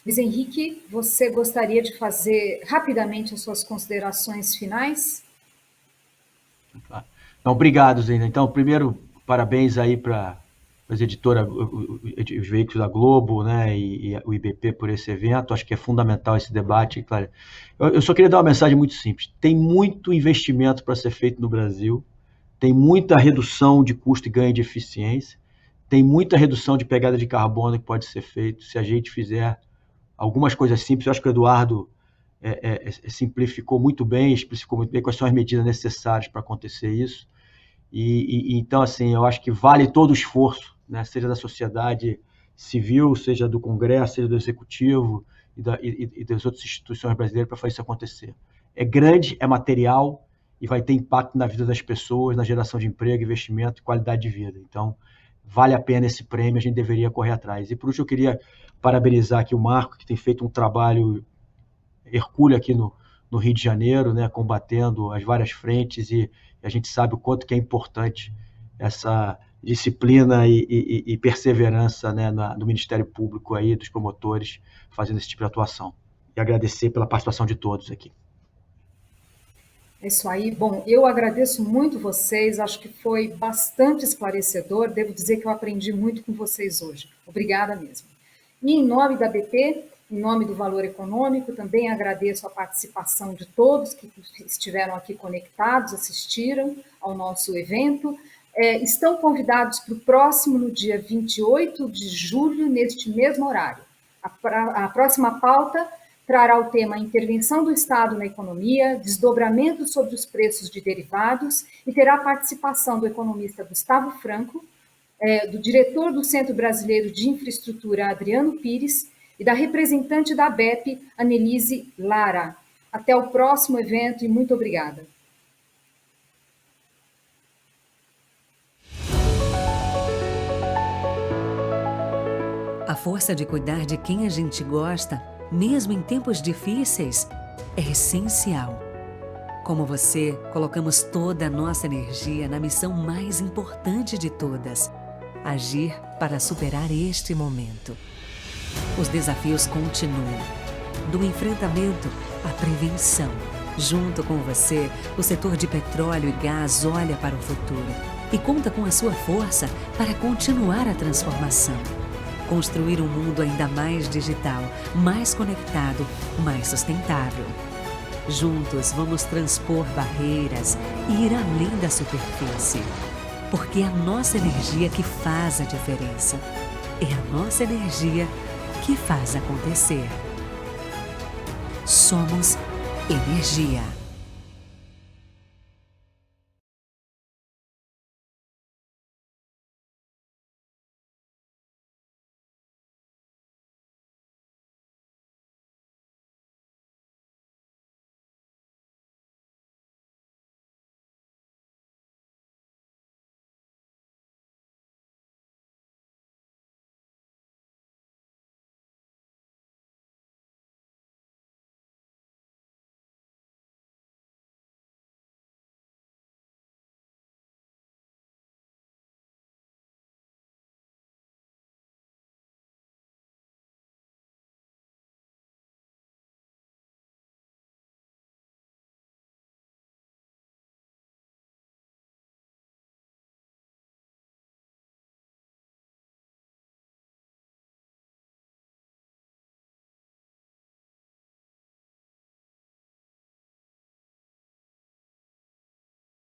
Luiz Henrique, você gostaria de fazer rapidamente as suas considerações finais? Então, obrigado, Zena. Então, primeiro, parabéns aí para as editoras, os veículos da Globo, né, e o IBP por esse evento. Acho que é fundamental esse debate. Claro, eu só queria dar uma mensagem muito simples. Tem muito investimento para ser feito no Brasil, tem muita redução de custo e ganho de eficiência, tem muita redução de pegada de carbono que pode ser feito se a gente fizer algumas coisas simples. Eu acho que o Eduardo simplificou muito bem, especificou muito bem quais são as medidas necessárias para acontecer isso. Então, assim, eu acho que vale todo o esforço, né, seja da sociedade civil, seja do Congresso, seja do Executivo e das outras instituições brasileiras para fazer isso acontecer. É grande, é material e vai ter impacto na vida das pessoas, na geração de emprego, investimento e qualidade de vida. Então, vale a pena esse prêmio, a gente deveria correr atrás. E por último, eu queria parabenizar aqui o Marco, que tem feito um trabalho hercúleo aqui no Rio de Janeiro, né, combatendo as várias frentes, e a gente sabe o quanto que é importante essa disciplina e perseverança, né, do Ministério Público aí, dos promotores, fazendo esse tipo de atuação. E agradecer pela participação de todos aqui. É isso aí. Bom, eu agradeço muito vocês, acho que foi bastante esclarecedor, devo dizer que eu aprendi muito com vocês hoje. Obrigada mesmo. E em nome da BP, em nome do Valor Econômico, também agradeço a participação de todos que estiveram aqui conectados, assistiram ao nosso evento. Estão convidados para o próximo, no dia 28 de julho, neste mesmo horário. A próxima pauta trará o tema Intervenção do Estado na Economia, desdobramento sobre os preços de derivados, e terá a participação do economista Gustavo Franco, do diretor do Centro Brasileiro de Infraestrutura, Adriano Pires, e da representante da ABEP, Annelise Lara. Até o próximo evento e muito obrigada. A força de cuidar de quem a gente gosta, mesmo em tempos difíceis, é essencial. Como você, colocamos toda a nossa energia na missão mais importante de todas: agir para superar este momento. Os desafios continuam. Do enfrentamento à prevenção. Junto com você, o setor de petróleo e gás olha para o futuro e conta com a sua força para continuar a transformação. Construir um mundo ainda mais digital, mais conectado, mais sustentável. Juntos vamos transpor barreiras e ir além da superfície. Porque é a nossa energia que faz a diferença. É a nossa energia que faz acontecer. Somos energia.